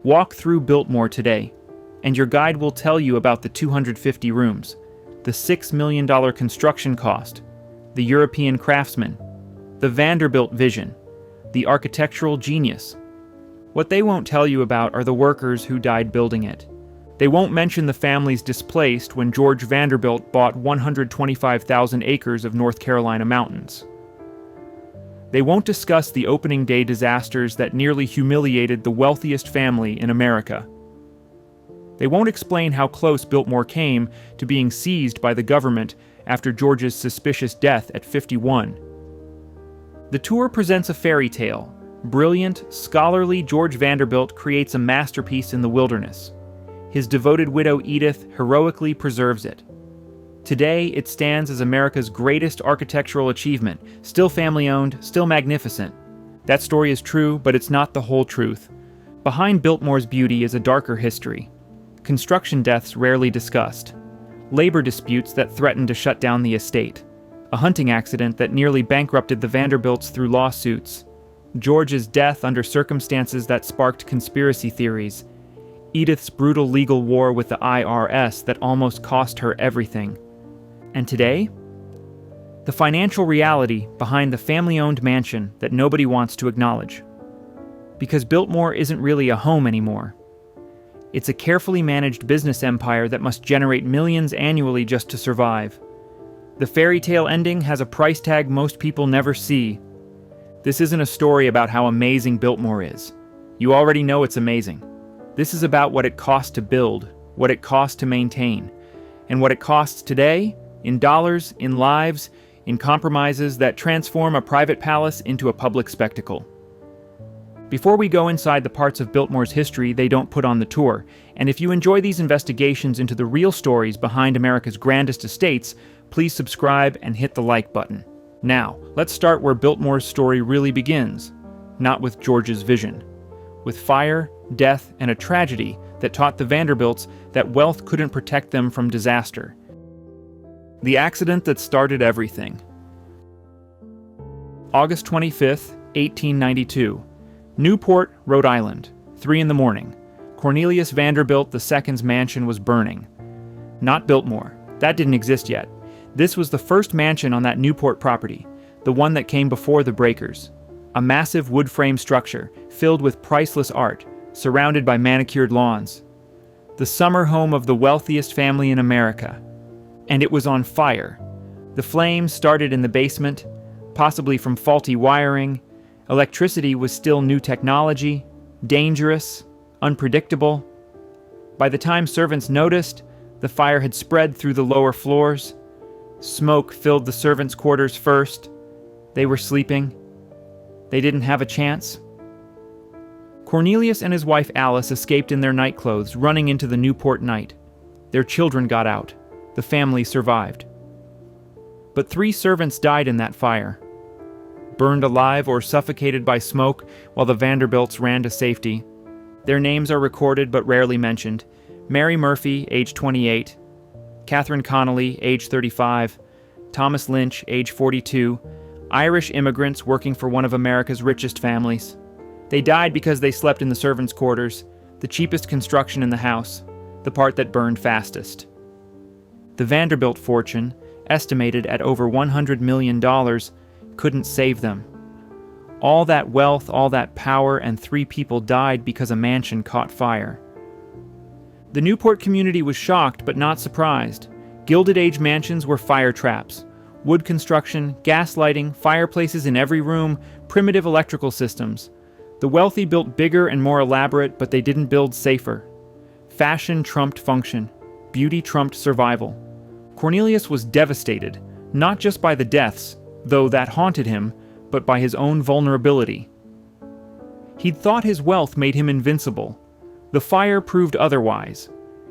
Walk through Biltmore today, and your guide will tell you about the 250 rooms, the $6 million construction cost, the European craftsmen, the Vanderbilt vision, the architectural genius. What they won't tell you about are the workers who died building it. They won't mention the families displaced when George Vanderbilt bought 125,000 acres of North Carolina mountains. They won't discuss the opening day disasters that nearly humiliated the wealthiest family in America. They won't explain how close Biltmore came to being seized by the government after George's suspicious death at 51. The tour presents a fairy tale. Brilliant, scholarly George Vanderbilt creates a masterpiece in the wilderness. His devoted widow Edith heroically preserves it. Today, it stands as America's greatest architectural achievement, still family-owned, still magnificent. That story is true, but it's not the whole truth. Behind Biltmore's beauty is a darker history. Construction deaths rarely discussed. Labor disputes that threatened to shut down the estate. A hunting accident that nearly bankrupted the Vanderbilts through lawsuits. George's death under circumstances that sparked conspiracy theories. Edith's brutal legal war with the IRS that almost cost her everything. And today? The financial reality behind the family-owned mansion that nobody wants to acknowledge. Because Biltmore isn't really a home anymore. It's a carefully managed business empire that must generate millions annually just to survive. The fairy tale ending has a price tag most people never see. This isn't a story about how amazing Biltmore is. You already know it's amazing. This is about what it costs to build, what it costs to maintain, and what it costs today, in dollars, in lives, in compromises that transform a private palace into a public spectacle. Before we go inside the parts of Biltmore's history they don't put on the tour, and if you enjoy these investigations into the real stories behind America's grandest estates, please subscribe and hit the like button. Now, let's start where Biltmore's story really begins, not with George's vision. With fire, death, and a tragedy that taught the Vanderbilts that wealth couldn't protect them from disaster. The accident that started everything. August 25th, 1892. Newport, Rhode Island, 3 a.m. Cornelius Vanderbilt II's mansion was burning. Not Biltmore. That didn't exist yet. This was the first mansion on that Newport property, the one that came before the breakers. A massive wood frame structure filled with priceless art, surrounded by manicured lawns. The summer home of the wealthiest family in America. And it was on fire. The flames started in the basement, possibly from faulty wiring. Electricity was still new technology, dangerous, unpredictable. By the time servants noticed, the fire had spread through the lower floors. Smoke filled the servants' quarters first. They were sleeping. They didn't have a chance. Cornelius and his wife Alice escaped in their nightclothes, running into the Newport night. Their children got out. The family survived. But 3 servants died in that fire. Burned alive or suffocated by smoke while the Vanderbilts ran to safety. Their names are recorded but rarely mentioned. Mary Murphy, age 28. Catherine Connolly, age 35. Thomas Lynch, age 42. Irish immigrants working for one of America's richest families. They died because they slept in the servants' quarters, the cheapest construction in the house, the part that burned fastest. The Vanderbilt fortune, estimated at over $100 million, couldn't save them. All that wealth, all that power, and 3 people died because a mansion caught fire. The Newport community was shocked but not surprised. Gilded Age mansions were fire traps. Wood construction, gas lighting, fireplaces in every room, primitive electrical systems. The wealthy built bigger and more elaborate, but they didn't build safer. Fashion trumped function. Beauty trumped survival. Cornelius was devastated, not just by the deaths, though that haunted him, but by his own vulnerability. He'd thought his wealth made him invincible. The fire proved otherwise.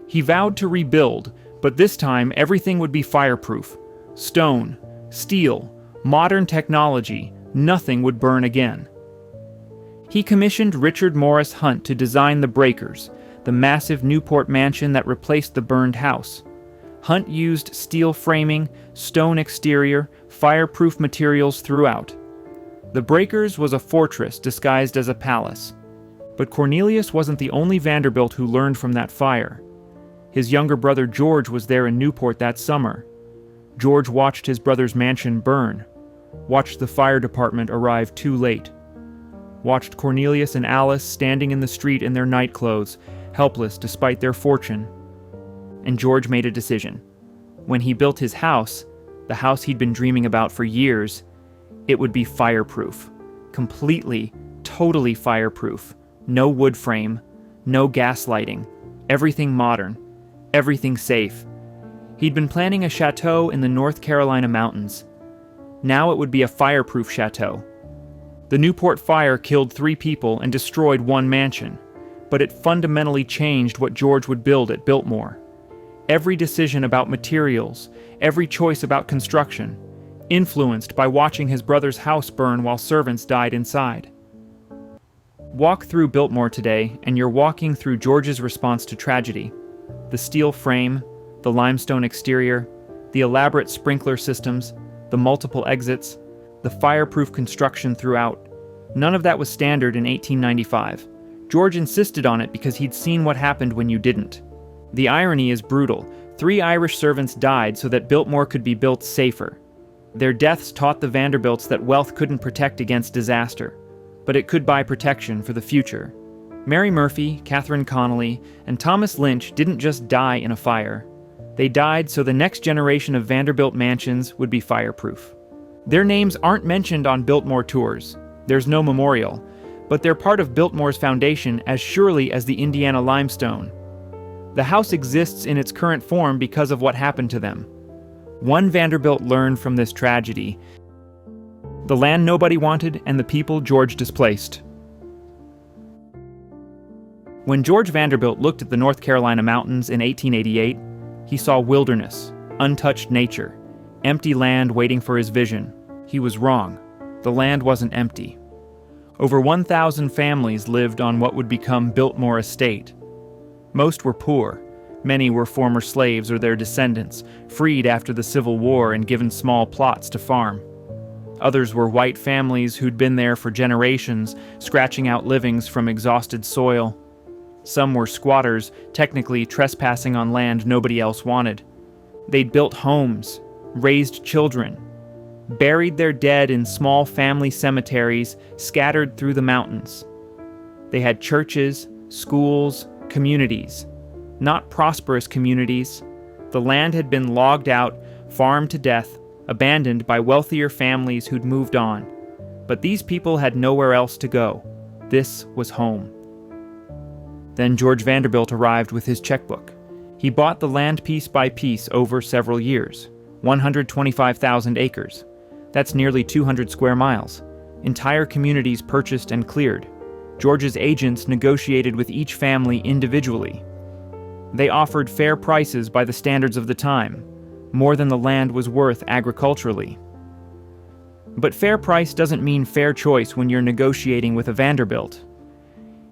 He vowed to rebuild, but this time everything would be fireproof. Stone, steel, modern technology, nothing would burn again. He commissioned Richard Morris Hunt to design the breakers, the massive Newport mansion that replaced the burned house. Hunt used steel framing, stone exterior, fireproof materials throughout. The breakers was a fortress disguised as a palace. But Cornelius wasn't the only Vanderbilt who learned from that fire. His younger brother George was there in Newport that summer. George watched his brother's mansion burn, watched the fire department arrive too late, watched Cornelius and Alice standing in the street in their nightclothes, helpless despite their fortune. And George made a decision. When he built his house, the house he'd been dreaming about for years, it would be fireproof. Completely, totally fireproof. No wood frame, no gas lighting, everything modern, everything safe. He'd been planning a chateau in the North Carolina mountains. Now it would be a fireproof chateau. The Newport fire killed 3 people and destroyed 1 mansion, but it fundamentally changed what George would build at Biltmore. Every decision about materials, every choice about construction, influenced by watching his brother's house burn while servants died inside. Walk through Biltmore today, and you're walking through George's response to tragedy. The steel frame, the limestone exterior, the elaborate sprinkler systems, the multiple exits, the fireproof construction throughout. None of that was standard in 1895. George insisted on it because he'd seen what happened when you didn't. The irony is brutal. 3 Irish servants died so that Biltmore could be built safer. Their deaths taught the Vanderbilts that wealth couldn't protect against disaster, but it could buy protection for the future. Mary Murphy, Catherine Connolly, and Thomas Lynch didn't just die in a fire. They died so the next generation of Vanderbilt mansions would be fireproof. Their names aren't mentioned on Biltmore tours. There's no memorial, but they're part of Biltmore's foundation as surely as the Indiana limestone. The house exists in its current form because of what happened to them. One Vanderbilt learned from this tragedy: the land nobody wanted and the people George displaced. When George Vanderbilt looked at the North Carolina mountains in 1888, he saw wilderness, untouched nature, empty land waiting for his vision. He was wrong. The land wasn't empty. Over 1,000 families lived on what would become Biltmore Estate. Most were poor. Many were former slaves or their descendants, freed after the Civil War and given small plots to farm. Others were white families who'd been there for generations, scratching out livings from exhausted soil. Some were squatters, technically trespassing on land nobody else wanted. They'd built homes, raised children, buried their dead in small family cemeteries scattered through the mountains. They had churches, schools, communities. Not prosperous communities. The land had been logged out, farmed to death, abandoned by wealthier families who'd moved on. But these people had nowhere else to go. This was home. Then George Vanderbilt arrived with his checkbook. He bought the land piece by piece over several years. 125,000 acres. That's nearly 200 square miles. Entire communities purchased and cleared. George's agents negotiated with each family individually. They offered fair prices by the standards of the time, more than the land was worth agriculturally. But fair price doesn't mean fair choice when you're negotiating with a Vanderbilt.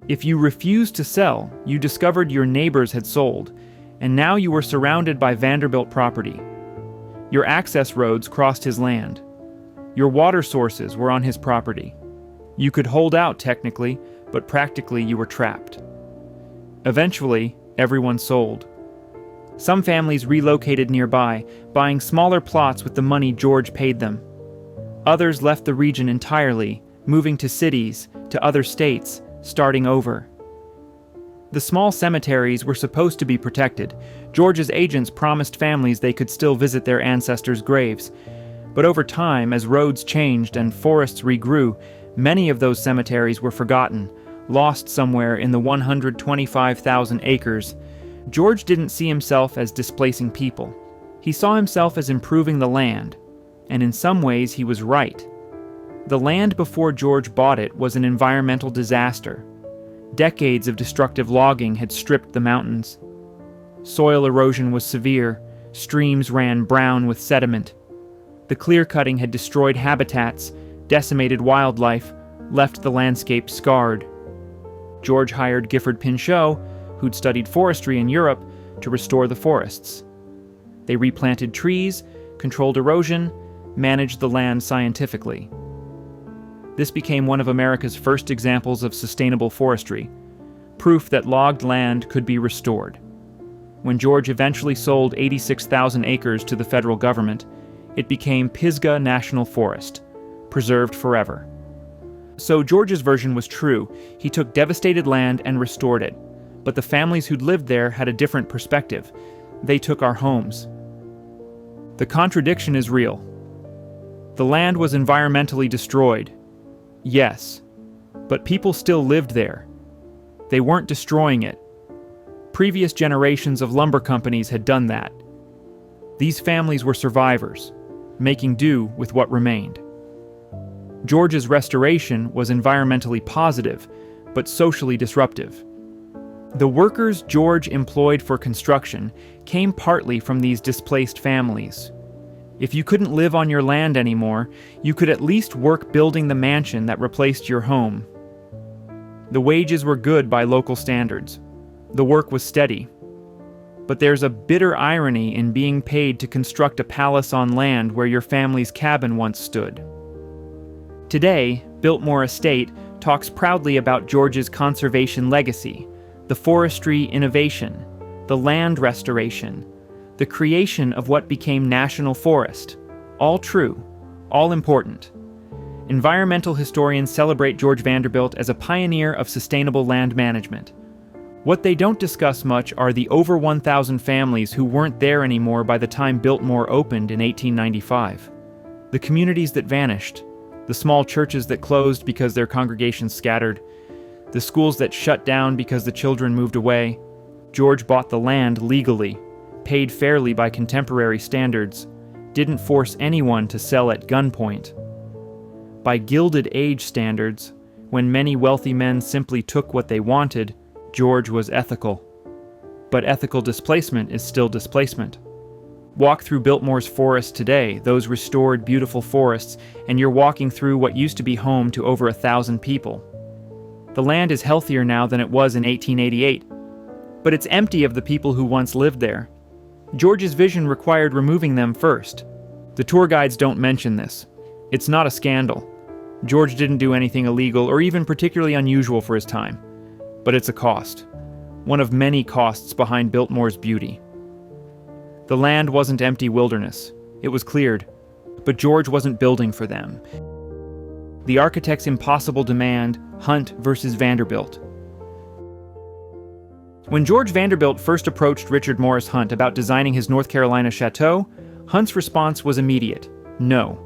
If you refused to sell, you discovered your neighbors had sold, and now you were surrounded by Vanderbilt property. Your access roads crossed his land. Your water sources were on his property. You could hold out technically, but practically you were trapped. Eventually, everyone sold. Some families relocated nearby, buying smaller plots with the money George paid them. Others left the region entirely, moving to cities, to other states, starting over. The small cemeteries were supposed to be protected. George's agents promised families they could still visit their ancestors' graves. But over time, as roads changed and forests regrew, many of those cemeteries were forgotten, lost somewhere in the 125,000 acres. George didn't see himself as displacing people. He saw himself as improving the land, and in some ways he was right. The land before George bought it was an environmental disaster. Decades of destructive logging had stripped the mountains. Soil erosion was severe, streams ran brown with sediment. The clear-cutting had destroyed habitats, decimated wildlife, left the landscape scarred. George hired Gifford Pinchot, who'd studied forestry in Europe, to restore the forests. They replanted trees, controlled erosion, managed the land scientifically. This became one of America's first examples of sustainable forestry, proof that logged land could be restored. When George eventually sold 86,000 acres to the federal government, it became Pisgah National Forest, preserved forever. So George's version was true. He took devastated land and restored it. But the families who'd lived there had a different perspective. They took our homes. The contradiction is real. The land was environmentally destroyed. Yes, but people still lived there. They weren't destroying it. Previous generations of lumber companies had done that. These families were survivors, making do with what remained. George's restoration was environmentally positive, but socially disruptive. The workers George employed for construction came partly from these displaced families. If you couldn't live on your land anymore, you could at least work building the mansion that replaced your home. The wages were good by local standards. The work was steady. But there's a bitter irony in being paid to construct a palace on land where your family's cabin once stood. Today, Biltmore Estate talks proudly about George's conservation legacy, the forestry innovation, the land restoration, the creation of what became national forest. All true, all important. Environmental historians celebrate George Vanderbilt as a pioneer of sustainable land management. What they don't discuss much are the over 1,000 families who weren't there anymore by the time Biltmore opened in 1895. The communities that vanished, the small churches that closed because their congregations scattered, the schools that shut down because the children moved away. George bought the land legally, paid fairly by contemporary standards, didn't force anyone to sell at gunpoint. By Gilded Age standards, when many wealthy men simply took what they wanted, George was ethical. But ethical displacement is still displacement. Walk through Biltmore's forest today, those restored, beautiful forests, and you're walking through what used to be home to over 1,000 people. The land is healthier now than it was in 1888, but it's empty of the people who once lived there. George's vision required removing them first. The tour guides don't mention this. It's not a scandal. George didn't do anything illegal or even particularly unusual for his time. But it's a cost. One of many costs behind Biltmore's beauty. The land wasn't empty wilderness. It was cleared. But George wasn't building for them. The architect's impossible demand, Hunt versus Vanderbilt. When George Vanderbilt first approached Richard Morris Hunt about designing his North Carolina chateau, Hunt's response was immediate: no.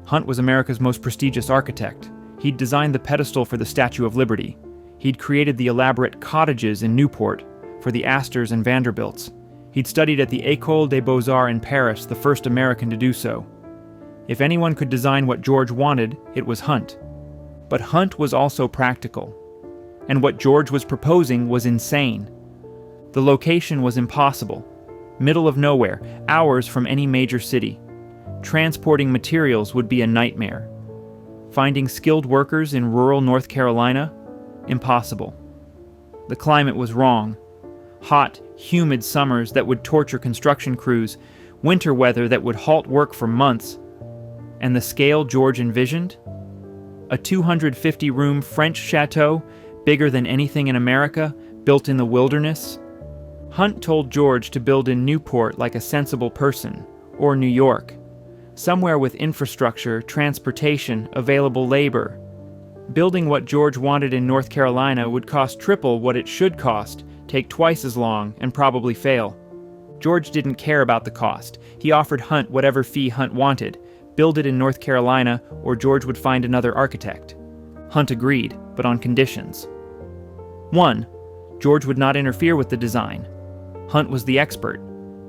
Hunt was America's most prestigious architect. He'd designed the pedestal for the Statue of Liberty. He'd created the elaborate cottages in Newport for the Astors and Vanderbilts. He'd studied at the École des Beaux-Arts in Paris, the first American to do so. If anyone could design what George wanted, it was Hunt. But Hunt was also practical. And what George was proposing was insane. The location was impossible. Middle of nowhere, hours from any major city. Transporting materials would be a nightmare. Finding skilled workers in rural North Carolina? Impossible. The climate was wrong. Hot, humid summers that would torture construction crews, winter weather that would halt work for months. And the scale George envisioned? A 250-room French chateau, bigger than anything in America, built in the wilderness? Hunt told George to build in Newport like a sensible person, or New York. Somewhere with infrastructure, transportation, available labor. Building what George wanted in North Carolina would cost triple what it should cost, take twice as long, and probably fail. George didn't care about the cost. He offered Hunt whatever fee Hunt wanted. Build it in North Carolina, or George would find another architect. Hunt agreed, but on conditions. 1. George would not interfere with the design. Hunt was the expert.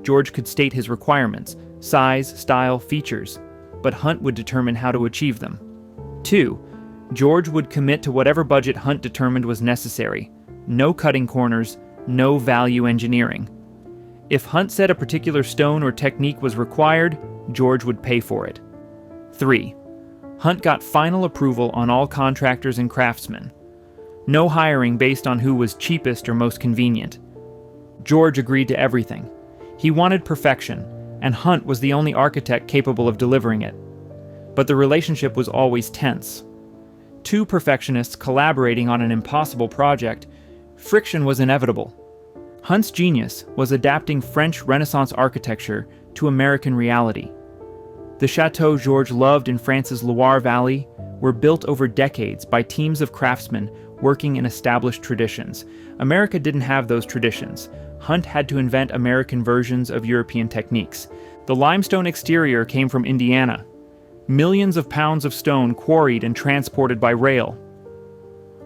George could state his requirements, size, style, features, but Hunt would determine how to achieve them. 2. George would commit to whatever budget Hunt determined was necessary. No cutting corners, no value engineering. If Hunt said a particular stone or technique was required, George would pay for it. 3. Hunt got final approval on all contractors and craftsmen. No hiring based on who was cheapest or most convenient. George agreed to everything. He wanted perfection, and Hunt was the only architect capable of delivering it. But the relationship was always tense. two perfectionists collaborating on an impossible project, friction was inevitable. Hunt's genius was adapting French Renaissance architecture to American reality. The chateaux George loved in France's Loire Valley were built over decades by teams of craftsmen working in established traditions. America didn't have those traditions. Hunt had to invent American versions of European techniques. The limestone exterior came from Indiana. Millions of pounds of stone quarried and transported by rail.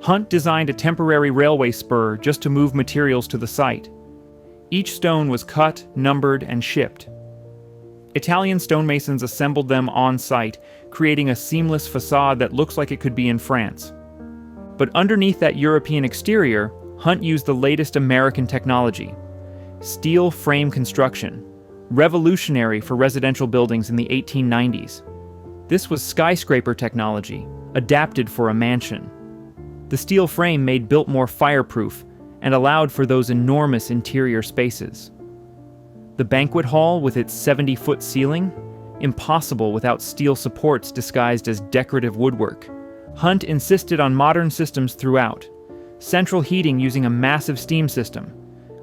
Hunt designed a temporary railway spur just to move materials to the site. Each stone was cut, numbered, and shipped. Italian stonemasons assembled them on site, creating a seamless facade that looks like it could be in France. But underneath that European exterior, Hunt used the latest American technology: steel frame construction, revolutionary for residential buildings in the 1890s. This was skyscraper technology, adapted for a mansion. The steel frame made Biltmore fireproof and allowed for those enormous interior spaces. The banquet hall with its 70-foot ceiling? Impossible without steel supports disguised as decorative woodwork. Hunt insisted on modern systems throughout. Central heating using a massive steam system.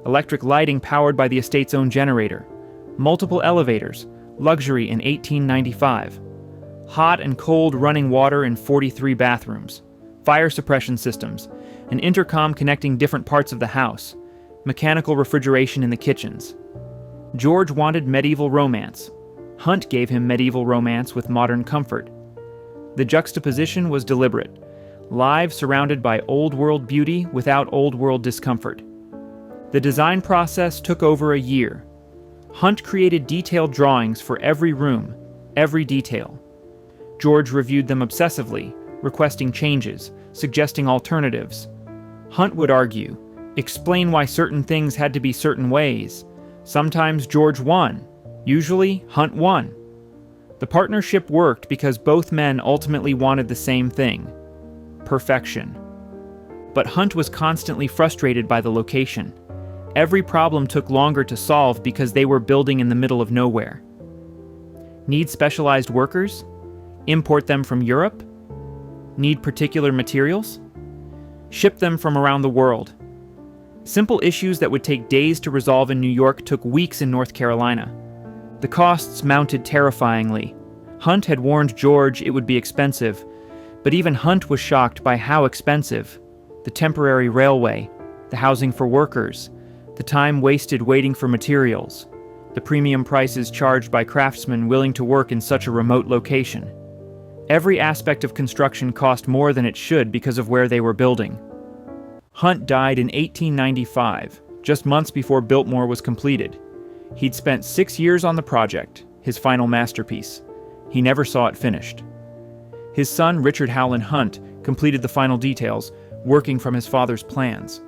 Electric lighting powered by the estate's own generator. Multiple elevators, luxury in 1895. Hot and cold running water in 43 bathrooms. Fire suppression systems. An intercom connecting different parts of the house. Mechanical refrigeration in the kitchens. George wanted medieval romance. Hunt gave him medieval romance with modern comfort. The juxtaposition was deliberate. Lives surrounded by old-world beauty without old-world discomfort. The design process took over a year. Hunt created detailed drawings for every room, every detail. George reviewed them obsessively, requesting changes, suggesting alternatives. Hunt would argue, explain why certain things had to be certain ways. Sometimes George won. Usually, Hunt won. The partnership worked because both men ultimately wanted the same thing: perfection. But Hunt was constantly frustrated by the location. Every problem took longer to solve because they were building in the middle of nowhere. Need specialized workers? Import them from Europe? Need particular materials? Ship them from around the world. Simple issues that would take days to resolve in New York took weeks in North Carolina. The costs mounted terrifyingly. Hunt had warned George it would be expensive, but even Hunt was shocked by how expensive. The temporary railway, the housing for workers, the time wasted waiting for materials, the premium prices charged by craftsmen willing to work in such a remote location. Every aspect of construction cost more than it should because of where they were building. Hunt died in 1895, just months before Biltmore was completed. He'd spent 6 years on the project, his final masterpiece. He never saw it finished. His son, Richard Howland Hunt, completed the final details, working from his father's plans.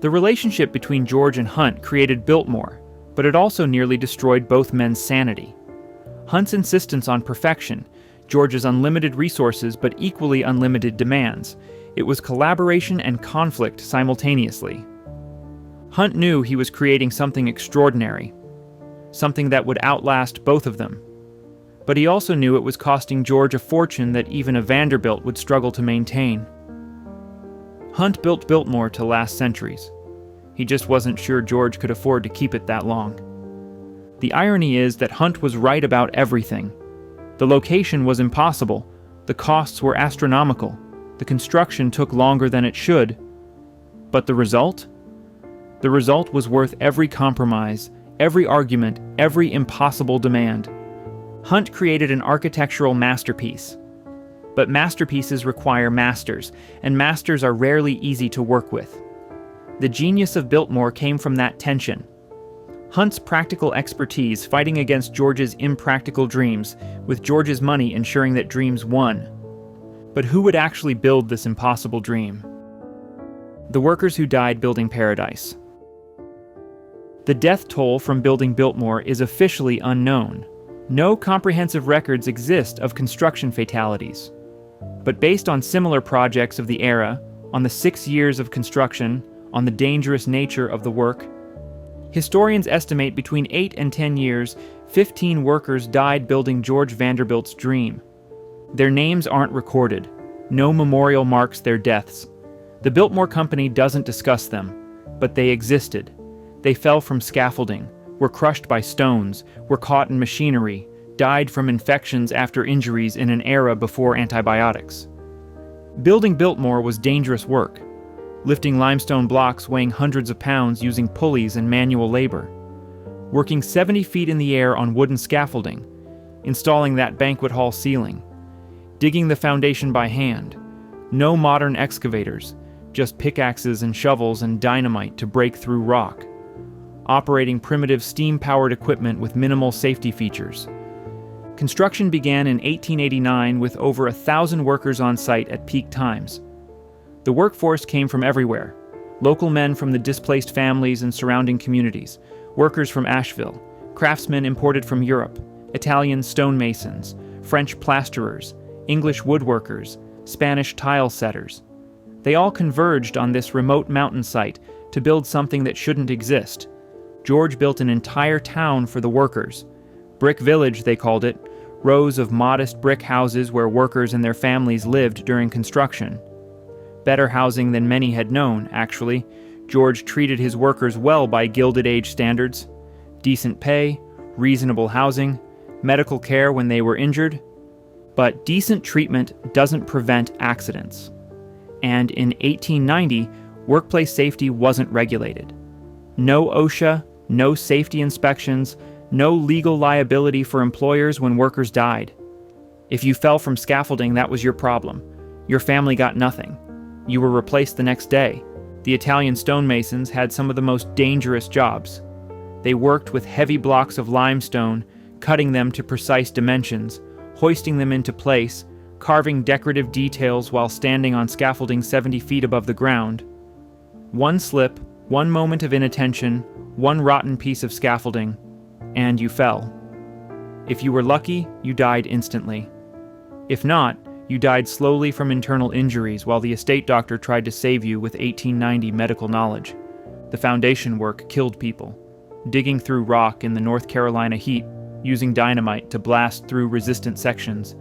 The relationship between George and Hunt created Biltmore, but it also nearly destroyed both men's sanity. Hunt's insistence on perfection, George's unlimited resources but equally unlimited demands. It was collaboration and conflict simultaneously. Hunt knew he was creating something extraordinary, something that would outlast both of them. But he also knew it was costing George a fortune that even a Vanderbilt would struggle to maintain. Hunt built Biltmore to last centuries. He just wasn't sure George could afford to keep it that long. The irony is that Hunt was right about everything. The location was impossible. The costs were astronomical. The construction took longer than it should. But the result? The result was worth every compromise, every argument, every impossible demand. Hunt created an architectural masterpiece. But masterpieces require masters, and masters are rarely easy to work with. The genius of Biltmore came from that tension. Hunt's practical expertise fighting against George's impractical dreams, with George's money ensuring that dreams won. But who would actually build this impossible dream? The workers who died building Paradise. The death toll from building Biltmore is officially unknown. No comprehensive records exist of construction fatalities. But based on similar projects of the era, on the 6 years of construction, on the dangerous nature of the work, historians estimate between 8 and 10 years, 15 workers died building George Vanderbilt's dream. Their names aren't recorded. No memorial marks their deaths. The Biltmore Company doesn't discuss them, but they existed. They fell from scaffolding, were crushed by stones, were caught in machinery, died from infections after injuries in an era before antibiotics. Building Biltmore was dangerous work, lifting limestone blocks weighing hundreds of pounds using pulleys and manual labor, working 70 feet in the air on wooden scaffolding, installing that banquet hall ceiling, digging the foundation by hand, no modern excavators, just pickaxes and shovels and dynamite to break through rock, operating primitive steam-powered equipment with minimal safety features. Construction began in 1889 with over 1,000 workers on site at peak times. The workforce came from everywhere: local men from the displaced families and surrounding communities, workers from Asheville, craftsmen imported from Europe, Italian stonemasons, French plasterers, English woodworkers, Spanish tile setters. They all converged on this remote mountain site to build something that shouldn't exist. George built an entire town for the workers. Brick Village, they called it, rows of modest brick houses where workers and their families lived during construction. Better housing than many had known, actually. George treated his workers well by Gilded Age standards. Decent pay, reasonable housing, medical care when they were injured. But decent treatment doesn't prevent accidents. And in 1890, workplace safety wasn't regulated. No OSHA, no safety inspections, no legal liability for employers when workers died. If you fell from scaffolding, that was your problem. Your family got nothing. You were replaced the next day. The Italian stonemasons had some of the most dangerous jobs. They worked with heavy blocks of limestone, cutting them to precise dimensions, hoisting them into place, carving decorative details while standing on scaffolding 70 feet above the ground. One slip, one moment of inattention, one rotten piece of scaffolding, and you fell. If you were lucky, you died instantly. If not, you died slowly from internal injuries while the estate doctor tried to save you with 1890 medical knowledge. The foundation work killed people. Digging through rock in the North Carolina heat, using dynamite to blast through resistant sections.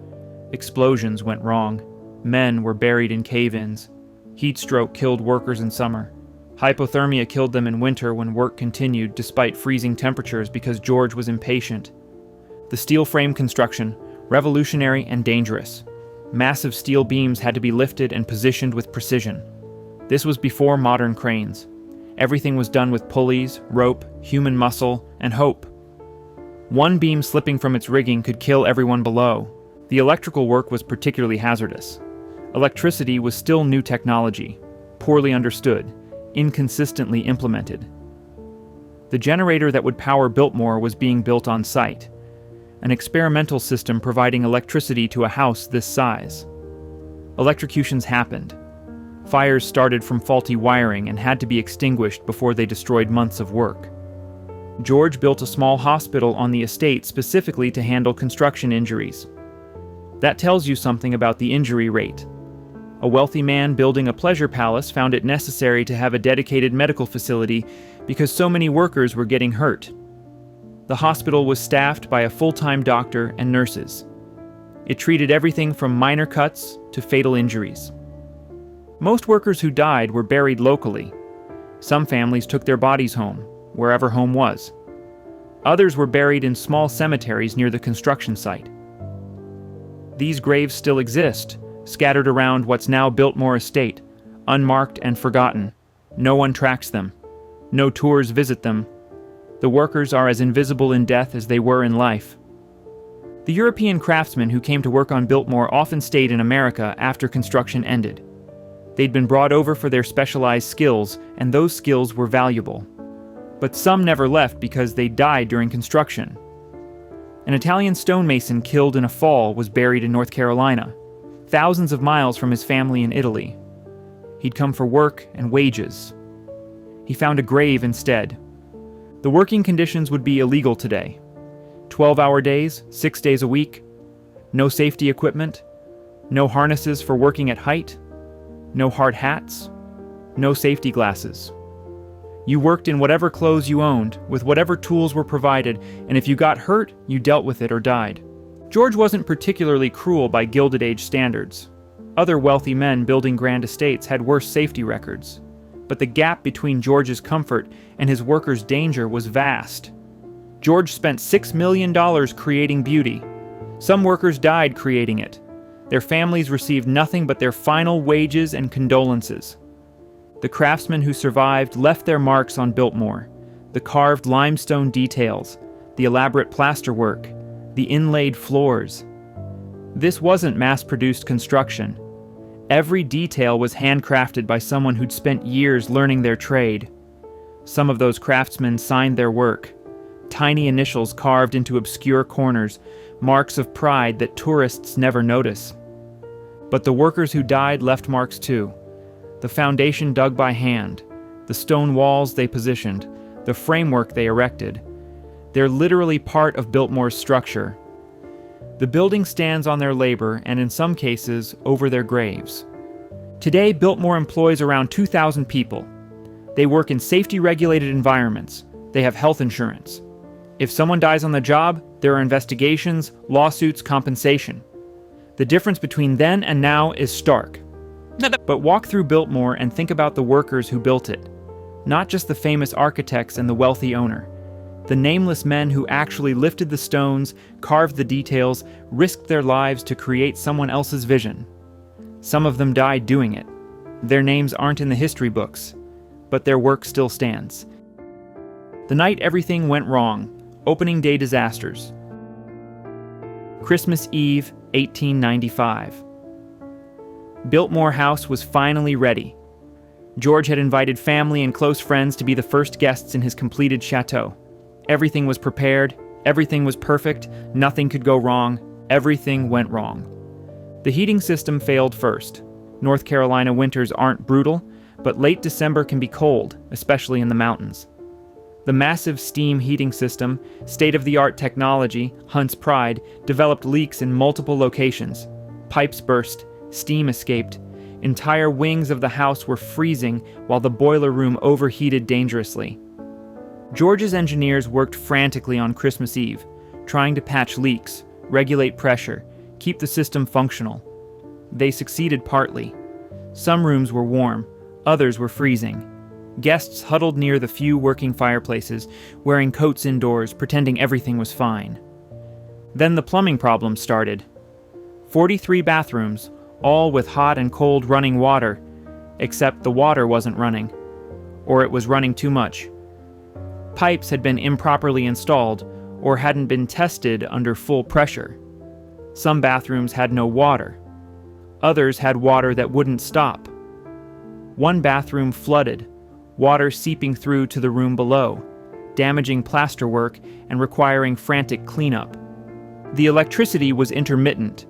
Explosions went wrong. Men were buried in cave-ins. Heat stroke killed workers in summer. Hypothermia killed them in winter when work continued despite freezing temperatures because George was impatient. The steel frame construction, revolutionary and dangerous. Massive steel beams had to be lifted and positioned with precision. This was before modern cranes. Everything was done with pulleys, rope, human muscle, and hope. One beam slipping from its rigging could kill everyone below. The electrical work was particularly hazardous. Electricity was still new technology, poorly understood, inconsistently implemented. The generator that would power Biltmore was being built on site, an experimental system providing electricity to a house this size. Electrocutions happened. Fires started from faulty wiring and had to be extinguished before they destroyed months of work. George built a small hospital on the estate specifically to handle construction injuries. That tells you something about the injury rate. A wealthy man building a pleasure palace found it necessary to have a dedicated medical facility because so many workers were getting hurt. The hospital was staffed by a full-time doctor and nurses. It treated everything from minor cuts to fatal injuries. Most workers who died were buried locally. Some families took their bodies home, wherever home was. Others were buried in small cemeteries near the construction site. These graves still exist, scattered around what's now Biltmore Estate, unmarked and forgotten. No one tracks them. No tours visit them. The workers are as invisible in death as they were in life. The European craftsmen who came to work on Biltmore often stayed in America after construction ended. They'd been brought over for their specialized skills, and those skills were valuable. But some never left because they died during construction. An Italian stonemason killed in a fall was buried in North Carolina, thousands of miles from his family in Italy. He'd come for work and wages. He found a grave instead. The working conditions would be illegal today. 12-hour days, 6 days a week, no safety equipment, no harnesses for working at height, no hard hats, no safety glasses. You worked in whatever clothes you owned, with whatever tools were provided, and if you got hurt, you dealt with it or died. George wasn't particularly cruel by Gilded Age standards. Other wealthy men building grand estates had worse safety records. But the gap between George's comfort and his workers' danger was vast. George spent $6 million creating beauty. Some workers died creating it. Their families received nothing but their final wages and condolences. The craftsmen who survived left their marks on Biltmore: the carved limestone details, the elaborate plasterwork, the inlaid floors. This wasn't mass-produced construction. Every detail was handcrafted by someone who'd spent years learning their trade. Some of those craftsmen signed their work, tiny initials carved into obscure corners, marks of pride that tourists never notice. But the workers who died left marks too. The foundation dug by hand, the stone walls they positioned, the framework they erected. They're literally part of Biltmore's structure. The building stands on their labor and, in some cases, over their graves. Today, Biltmore employs around 2,000 people. They work in safety-regulated environments. They have health insurance. If someone dies on the job, there are investigations, lawsuits, compensation. The difference between then and now is stark. But walk through Biltmore and think about the workers who built it. Not just the famous architects and the wealthy owner. The nameless men who actually lifted the stones, carved the details, risked their lives to create someone else's vision. Some of them died doing it. Their names aren't in the history books, but their work still stands. The night everything went wrong, opening day disasters. Christmas Eve, 1895. Biltmore House was finally ready. George had invited family and close friends to be the first guests in his completed chateau. Everything was prepared, everything was perfect, nothing could go wrong, everything went wrong. The heating system failed first. North Carolina winters aren't brutal, but late December can be cold, especially in the mountains. The massive steam heating system, state-of-the-art technology, Hunt's pride, developed leaks in multiple locations. Pipes burst, steam escaped. Entire wings of the house were freezing while the boiler room overheated dangerously. George's engineers worked frantically on Christmas Eve, trying to patch leaks, regulate pressure, keep the system functional. They succeeded partly. Some rooms were warm, others were freezing. Guests huddled near the few working fireplaces, wearing coats indoors, pretending everything was fine. Then the plumbing problem started. 43 bathrooms, all with hot and cold running water, except the water wasn't running, or it was running too much. Pipes had been improperly installed or hadn't been tested under full pressure. Some bathrooms had no water. Others had water that wouldn't stop. One bathroom flooded, water seeping through to the room below, damaging plasterwork and requiring frantic cleanup. The electricity was intermittent.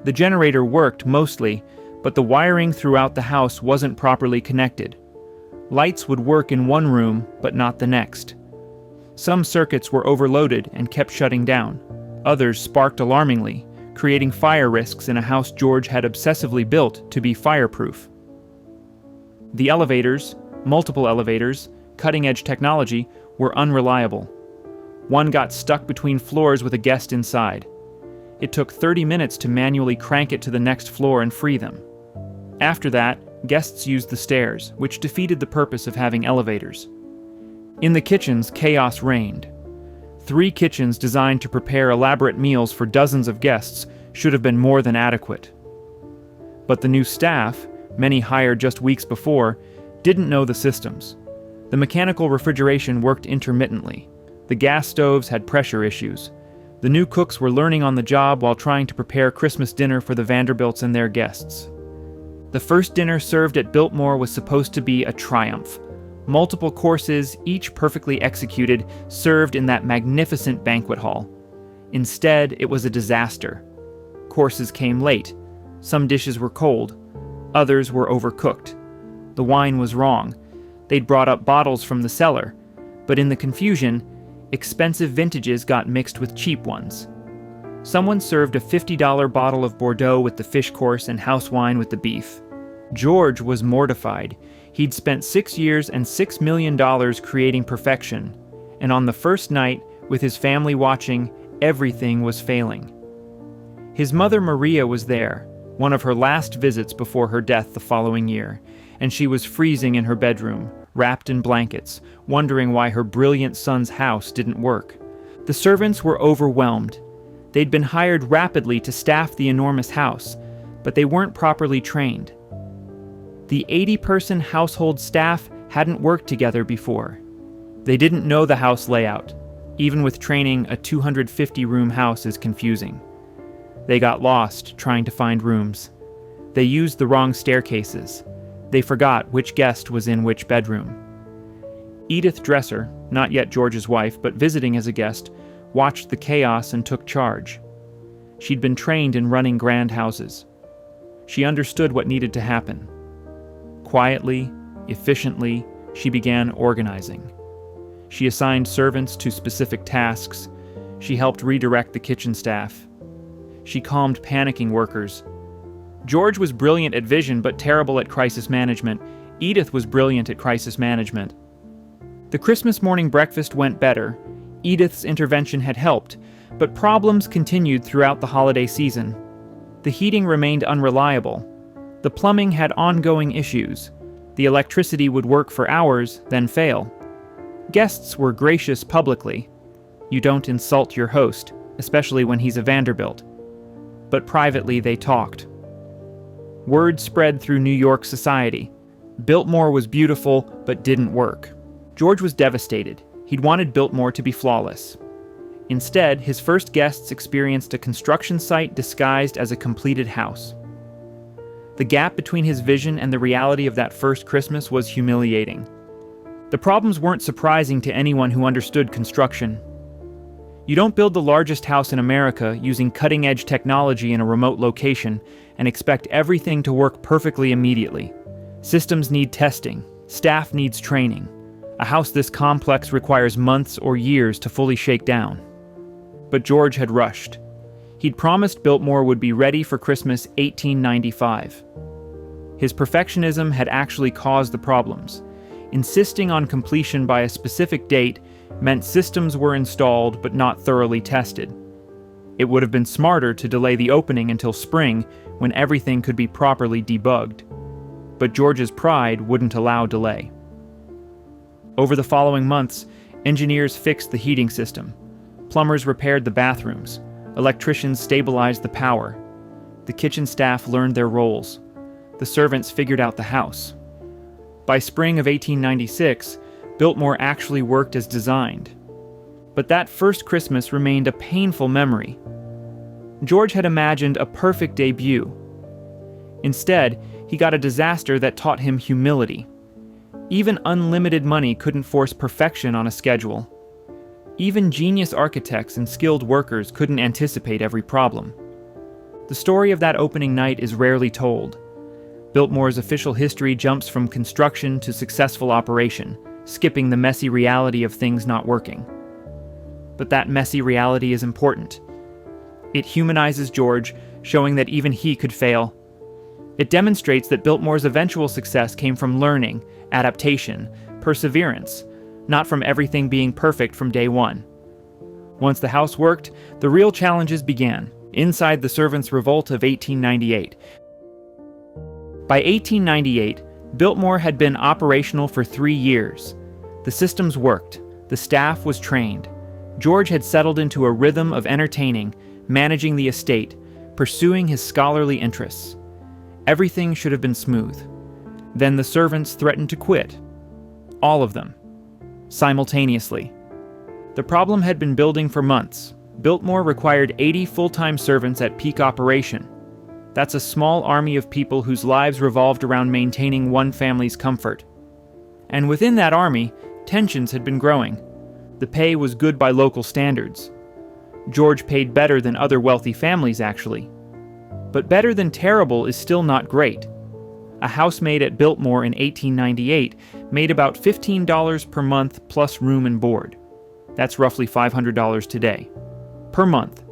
The generator worked mostly, but the wiring throughout the house wasn't properly connected. Lights would work in one room, but not the next. Some circuits were overloaded and kept shutting down. Others sparked alarmingly, creating fire risks in a house George had obsessively built to be fireproof. The elevators, multiple elevators, cutting-edge technology, were unreliable. One got stuck between floors with a guest inside. It took 30 minutes to manually crank it to the next floor and free them. After that, guests used the stairs, which defeated the purpose of having elevators. In the kitchens, chaos reigned. 3 kitchens designed to prepare elaborate meals for dozens of guests should have been more than adequate. But the new staff, many hired just weeks before, didn't know the systems. The mechanical refrigeration worked intermittently. The gas stoves had pressure issues. The new cooks were learning on the job while trying to prepare Christmas dinner for the Vanderbilts and their guests. The first dinner served at Biltmore was supposed to be a triumph. Multiple courses, each perfectly executed, served in that magnificent banquet hall. Instead, it was a disaster. Courses came late. Some dishes were cold. Others were overcooked. The wine was wrong. They'd brought up bottles from the cellar, but in the confusion, expensive vintages got mixed with cheap ones. Someone served a $50 bottle of Bordeaux with the fish course and house wine with the beef. George was mortified. He'd spent 6 years and $6 million creating perfection, and on the first night, with his family watching, everything was failing. His mother Maria was there, one of her last visits before her death the following year, and she was freezing in her bedroom, wrapped in blankets, wondering why her brilliant son's house didn't work. The servants were overwhelmed. They'd been hired rapidly to staff the enormous house, but they weren't properly trained. The 80-person household staff hadn't worked together before. They didn't know the house layout. Even with training, a 250-room house is confusing. They got lost trying to find rooms. They used the wrong staircases. They forgot which guest was in which bedroom. Edith Dresser, not yet George's wife, but visiting as a guest, watched the chaos and took charge. She'd been trained in running grand houses. She understood what needed to happen. Quietly, efficiently, she began organizing. She assigned servants to specific tasks. She helped redirect the kitchen staff. She calmed panicking workers. George was brilliant at vision but terrible at crisis management. Edith was brilliant at crisis management. The Christmas morning breakfast went better. Edith's intervention had helped, but problems continued throughout the holiday season. The heating remained unreliable. The plumbing had ongoing issues. The electricity would work for hours, then fail. Guests were gracious publicly. You don't insult your host, especially when he's a Vanderbilt. But privately they talked. Word spread through New York society. Biltmore was beautiful, but didn't work. George was devastated. He'd wanted Biltmore to be flawless. Instead, his first guests experienced a construction site disguised as a completed house. The gap between his vision and the reality of that first Christmas was humiliating. The problems weren't surprising to anyone who understood construction. You don't build the largest house in America using cutting-edge technology in a remote location and expect everything to work perfectly immediately. Systems need testing. Staff needs training. A house this complex requires months or years to fully shake down. But George had rushed. He'd promised Biltmore would be ready for Christmas 1895. His perfectionism had actually caused the problems. Insisting on completion by a specific date meant systems were installed but not thoroughly tested. It would have been smarter to delay the opening until spring, when everything could be properly debugged. But George's pride wouldn't allow delay. Over the following months, engineers fixed the heating system. Plumbers repaired the bathrooms. Electricians stabilized the power. The kitchen staff learned their roles. The servants figured out the house. By spring of 1896, Biltmore actually worked as designed. But that first Christmas remained a painful memory. George had imagined a perfect debut. Instead, he got a disaster that taught him humility. Even unlimited money couldn't force perfection on a schedule. Even genius architects and skilled workers couldn't anticipate every problem. The story of that opening night is rarely told. Biltmore's official history jumps from construction to successful operation, skipping the messy reality of things not working. But that messy reality is important. It humanizes George, showing that even he could fail. It demonstrates that Biltmore's eventual success came from learning, adaptation, perseverance, not from everything being perfect from day one. Once the house worked, the real challenges began, inside the servants' revolt of 1898. By 1898, Biltmore had been operational for 3 years. The systems worked. The staff was trained. George had settled into a rhythm of entertaining, managing the estate, pursuing his scholarly interests. Everything should have been smooth. Then the servants threatened to quit. All of them. Simultaneously. The problem had been building for months. Biltmore required 80 full-time servants at peak operation. That's a small army of people whose lives revolved around maintaining one family's comfort. And within that army, tensions had been growing. The pay was good by local standards. George paid better than other wealthy families, actually. But better than terrible is still not great. A housemaid at Biltmore in 1898 made about $15 per month plus room and board. That's roughly $500 today. Per month.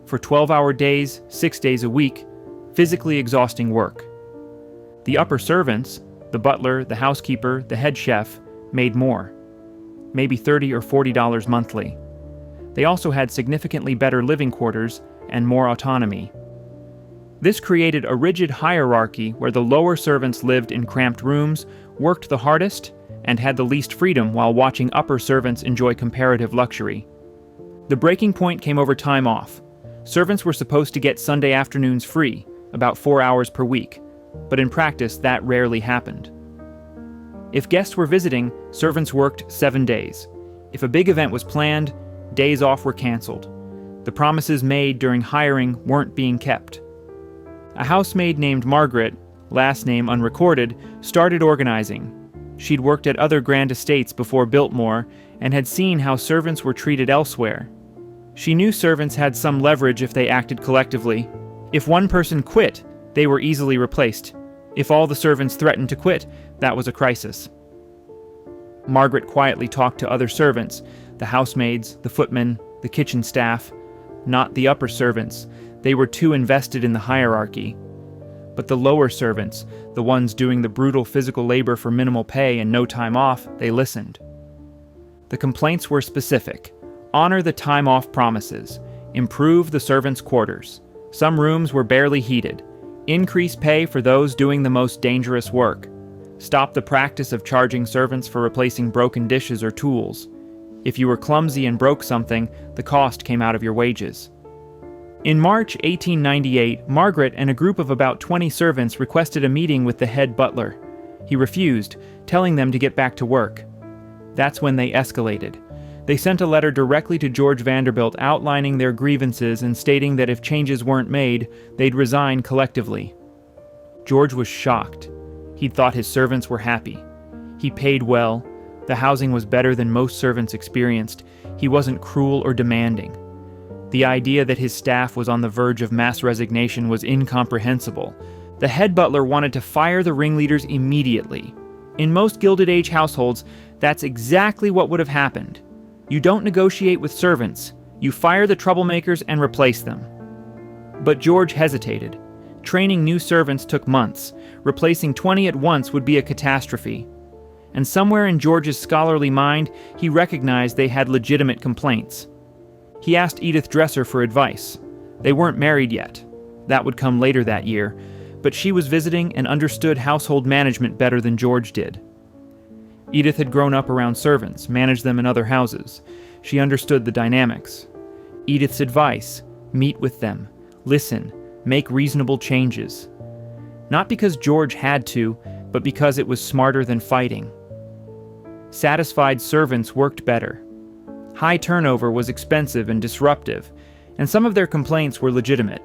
For 12-hour days, 6 days a week, physically exhausting work. The upper servants, the butler, the housekeeper, the head chef, made more. Maybe $30 or $40 monthly. They also had significantly better living quarters and more autonomy. This created a rigid hierarchy where the lower servants lived in cramped rooms, worked the hardest, and had the least freedom while watching upper servants enjoy comparative luxury. The breaking point came over time off. Servants were supposed to get Sunday afternoons free, about 4 hours per week, but in practice that rarely happened. If guests were visiting, servants worked 7 days. If a big event was planned, days off were canceled. The promises made during hiring weren't being kept. A housemaid named Margaret, last name unrecorded, started organizing. She'd worked at other grand estates before Biltmore and had seen how servants were treated elsewhere. She knew servants had some leverage if they acted collectively. If one person quit, they were easily replaced. If all the servants threatened to quit, that was a crisis. Margaret quietly talked to other servants, the housemaids, the footmen, the kitchen staff, not the upper servants. They were too invested in the hierarchy. But the lower servants, the ones doing the brutal physical labor for minimal pay and no time off, they listened. The complaints were specific. Honor the time off promises. Improve the servants' quarters. Some rooms were barely heated. Increase pay for those doing the most dangerous work. Stop the practice of charging servants for replacing broken dishes or tools. If you were clumsy and broke something, the cost came out of your wages. In March 1898, Margaret and a group of about 20 servants requested a meeting with the head butler. He refused, telling them to get back to work. That's when they escalated. They sent a letter directly to George Vanderbilt outlining their grievances and stating that if changes weren't made, they'd resign collectively. George was shocked. He'd thought his servants were happy. He paid well. The housing was better than most servants experienced. He wasn't cruel or demanding. The idea that his staff was on the verge of mass resignation was incomprehensible. The head butler wanted to fire the ringleaders immediately. In most Gilded Age households, that's exactly what would have happened. You don't negotiate with servants. You fire the troublemakers and replace them. But George hesitated. Training new servants took months. Replacing 20 at once would be a catastrophe. And somewhere in George's scholarly mind, he recognized they had legitimate complaints. He asked Edith Dresser for advice. They weren't married yet. That would come later that year, but she was visiting and understood household management better than George did. Edith had grown up around servants, managed them in other houses. She understood the dynamics. Edith's advice: meet with them, listen, make reasonable changes. Not because George had to, but because it was smarter than fighting. Satisfied servants worked better. High turnover was expensive and disruptive, and some of their complaints were legitimate.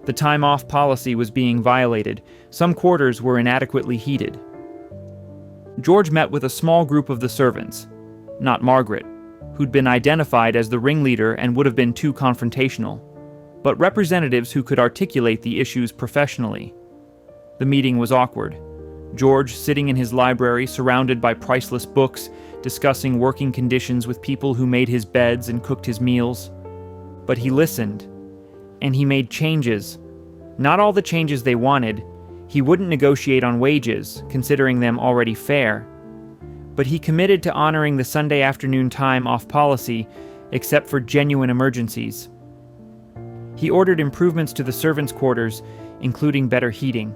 The time-off policy was being violated. Some quarters were inadequately heated. George met with a small group of the servants, not Margaret, who'd been identified as the ringleader and would have been too confrontational, but representatives who could articulate the issues professionally. The meeting was awkward. George sitting in his library surrounded by priceless books, discussing working conditions with people who made his beds and cooked his meals. But he listened, and he made changes. Not all the changes they wanted. He wouldn't negotiate on wages, considering them already fair. But he committed to honoring the Sunday afternoon time off policy, except for genuine emergencies. He ordered improvements to the servants' quarters, including better heating.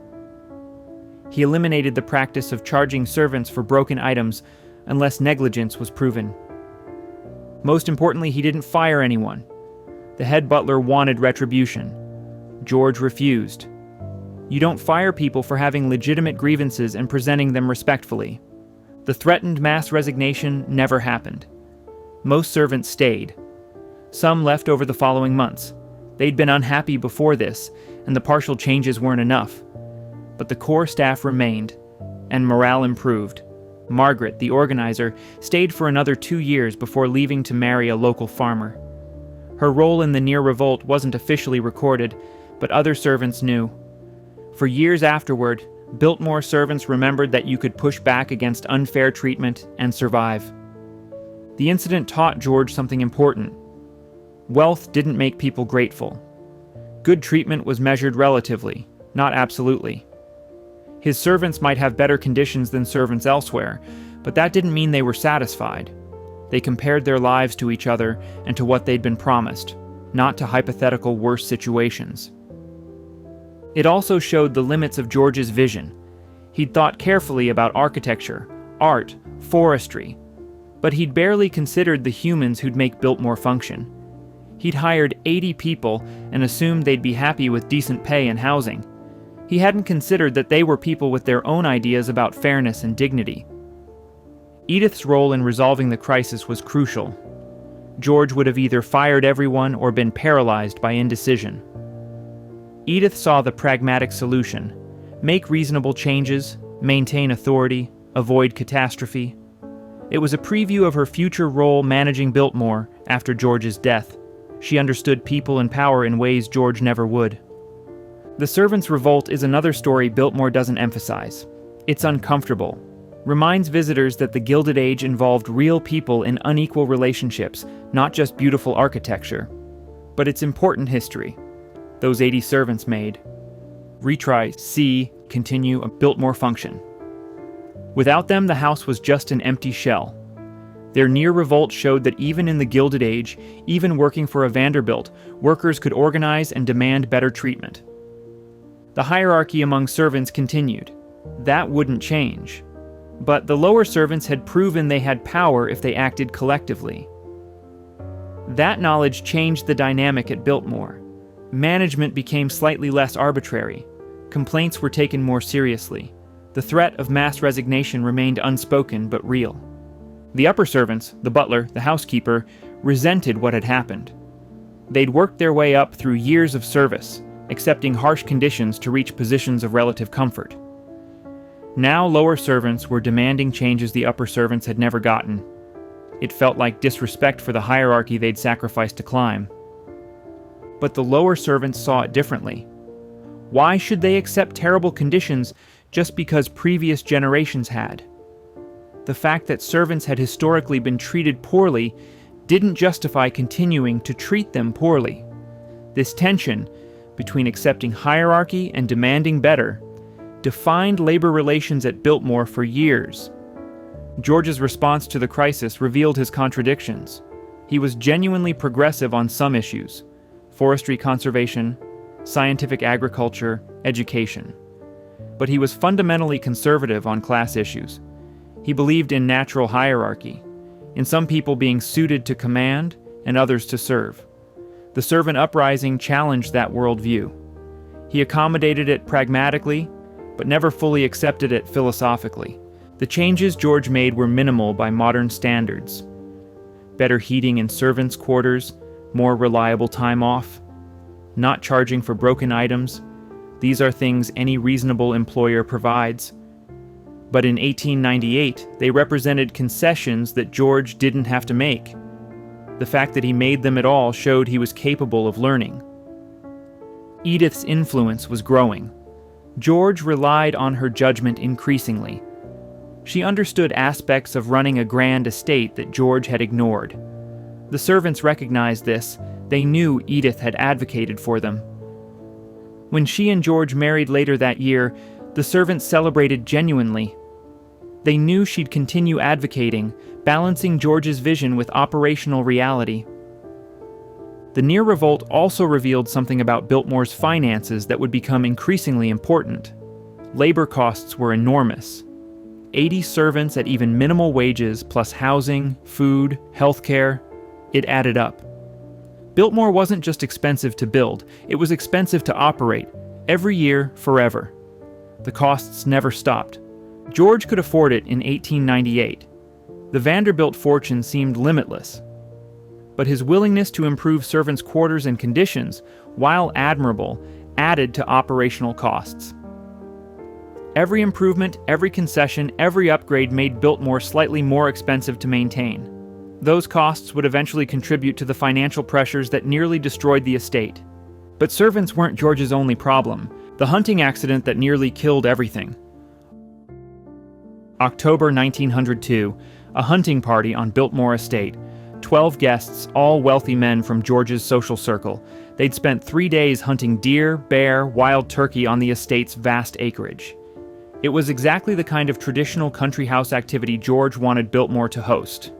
He eliminated the practice of charging servants for broken items unless negligence was proven. Most importantly, he didn't fire anyone. The head butler wanted retribution. George refused. You don't fire people for having legitimate grievances and presenting them respectfully. The threatened mass resignation never happened. Most servants stayed. Some left over the following months. They'd been unhappy before this, and the partial changes weren't enough. But the core staff remained, and morale improved. Margaret, the organizer, stayed for another 2 years before leaving to marry a local farmer. Her role in the near revolt wasn't officially recorded, but other servants knew. For years afterward, Biltmore servants remembered that you could push back against unfair treatment and survive. The incident taught George something important. Wealth didn't make people grateful. Good treatment was measured relatively, not absolutely. His servants might have better conditions than servants elsewhere, but that didn't mean they were satisfied. They compared their lives to each other and to what they'd been promised, not to hypothetical worse situations. It also showed the limits of George's vision. He'd thought carefully about architecture, art, forestry, but he'd barely considered the humans who'd make Biltmore function. He'd hired 80 people and assumed they'd be happy with decent pay and housing. He hadn't considered that they were people with their own ideas about fairness and dignity. Edith's role in resolving the crisis was crucial. George would have either fired everyone or been paralyzed by indecision. Edith saw the pragmatic solution: make reasonable changes, maintain authority, avoid catastrophe. It was a preview of her future role managing Biltmore after George's death. She understood people and power in ways George never would. The servants' revolt is another story Biltmore doesn't emphasize. It's uncomfortable. Reminds visitors that the Gilded Age involved real people in unequal relationships, not just beautiful architecture. But it's important history. Those 80 servants made. Retry, see, continue a Biltmore function. Without them, the house was just an empty shell. Their near revolt showed that even in the Gilded Age, even working for a Vanderbilt, workers could organize and demand better treatment. The hierarchy among servants continued. That wouldn't change. But the lower servants had proven they had power if they acted collectively. That knowledge changed the dynamic at Biltmore. Management became slightly less arbitrary. Complaints were taken more seriously. The threat of mass resignation remained unspoken but real. The upper servants, the butler, the housekeeper, resented what had happened. They'd worked their way up through years of service, accepting harsh conditions to reach positions of relative comfort. Now lower servants were demanding changes the upper servants had never gotten. It felt like disrespect for the hierarchy they'd sacrificed to climb. But the lower servants saw it differently. Why should they accept terrible conditions just because previous generations had? The fact that servants had historically been treated poorly didn't justify continuing to treat them poorly. This tension between accepting hierarchy and demanding better defined labor relations at Biltmore for years. George's response to the crisis revealed his contradictions. He was genuinely progressive on some issues: forestry conservation, scientific agriculture, education. But he was fundamentally conservative on class issues. He believed in natural hierarchy, in some people being suited to command and others to serve. The servant uprising challenged that worldview. He accommodated it pragmatically, but never fully accepted it philosophically. The changes George made were minimal by modern standards. Better heating in servants' quarters, more reliable time off, not charging for broken items. These are things any reasonable employer provides. But in 1898, they represented concessions that George didn't have to make. The fact that he made them at all showed he was capable of learning. Edith's influence was growing. George relied on her judgment increasingly. She understood aspects of running a grand estate that George had ignored. The servants recognized this. They knew Edith had advocated for them. When she and George married later that year, the servants celebrated genuinely. They knew she'd continue advocating, balancing George's vision with operational reality. The near revolt also revealed something about Biltmore's finances that would become increasingly important. Labor costs were enormous. 80 servants at even minimal wages, plus housing, food, healthcare, it added up. Biltmore wasn't just expensive to build, it was expensive to operate, every year, forever. The costs never stopped. George could afford it in 1898. The Vanderbilt fortune seemed limitless. But his willingness to improve servants' quarters and conditions, while admirable, added to operational costs. Every improvement, every concession, every upgrade made Biltmore slightly more expensive to maintain. Those costs would eventually contribute to the financial pressures that nearly destroyed the estate. But servants weren't George's only problem. The hunting accident that nearly killed everything. October 1902, a hunting party on Biltmore Estate. 12 guests, all wealthy men from George's social circle. They'd spent 3 days hunting deer, bear, wild turkey on the estate's vast acreage. It was exactly the kind of traditional country house activity George wanted Biltmore to host.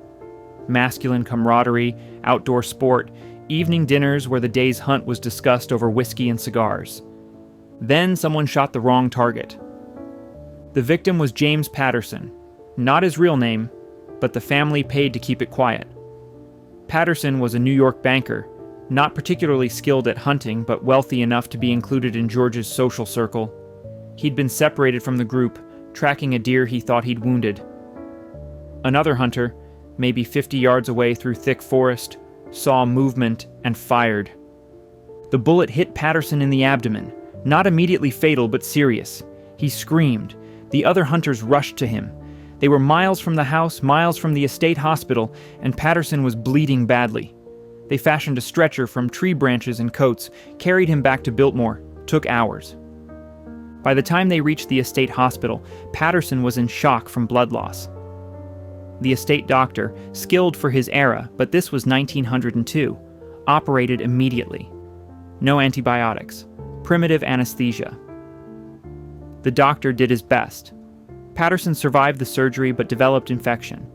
Masculine camaraderie, outdoor sport, evening dinners where the day's hunt was discussed over whiskey and cigars. Then someone shot the wrong target. The victim was James Patterson, not his real name, but the family paid to keep it quiet. Patterson was a New York banker, not particularly skilled at hunting, but wealthy enough to be included in George's social circle. He'd been separated from the group, tracking a deer he thought he'd wounded. Another hunter, maybe 50 yards away through thick forest, saw movement and fired. The bullet hit Patterson in the abdomen, not immediately fatal but serious. He screamed. The other hunters rushed to him. They were miles from the house, miles from the estate hospital, and Patterson was bleeding badly. They fashioned a stretcher from tree branches and coats, carried him back to Biltmore. Took hours. By the time they reached the estate hospital, Patterson was in shock from blood loss. The estate doctor, skilled for his era, but this was 1902, operated immediately. No antibiotics. Primitive anesthesia. The doctor did his best. Patterson survived the surgery but developed infection.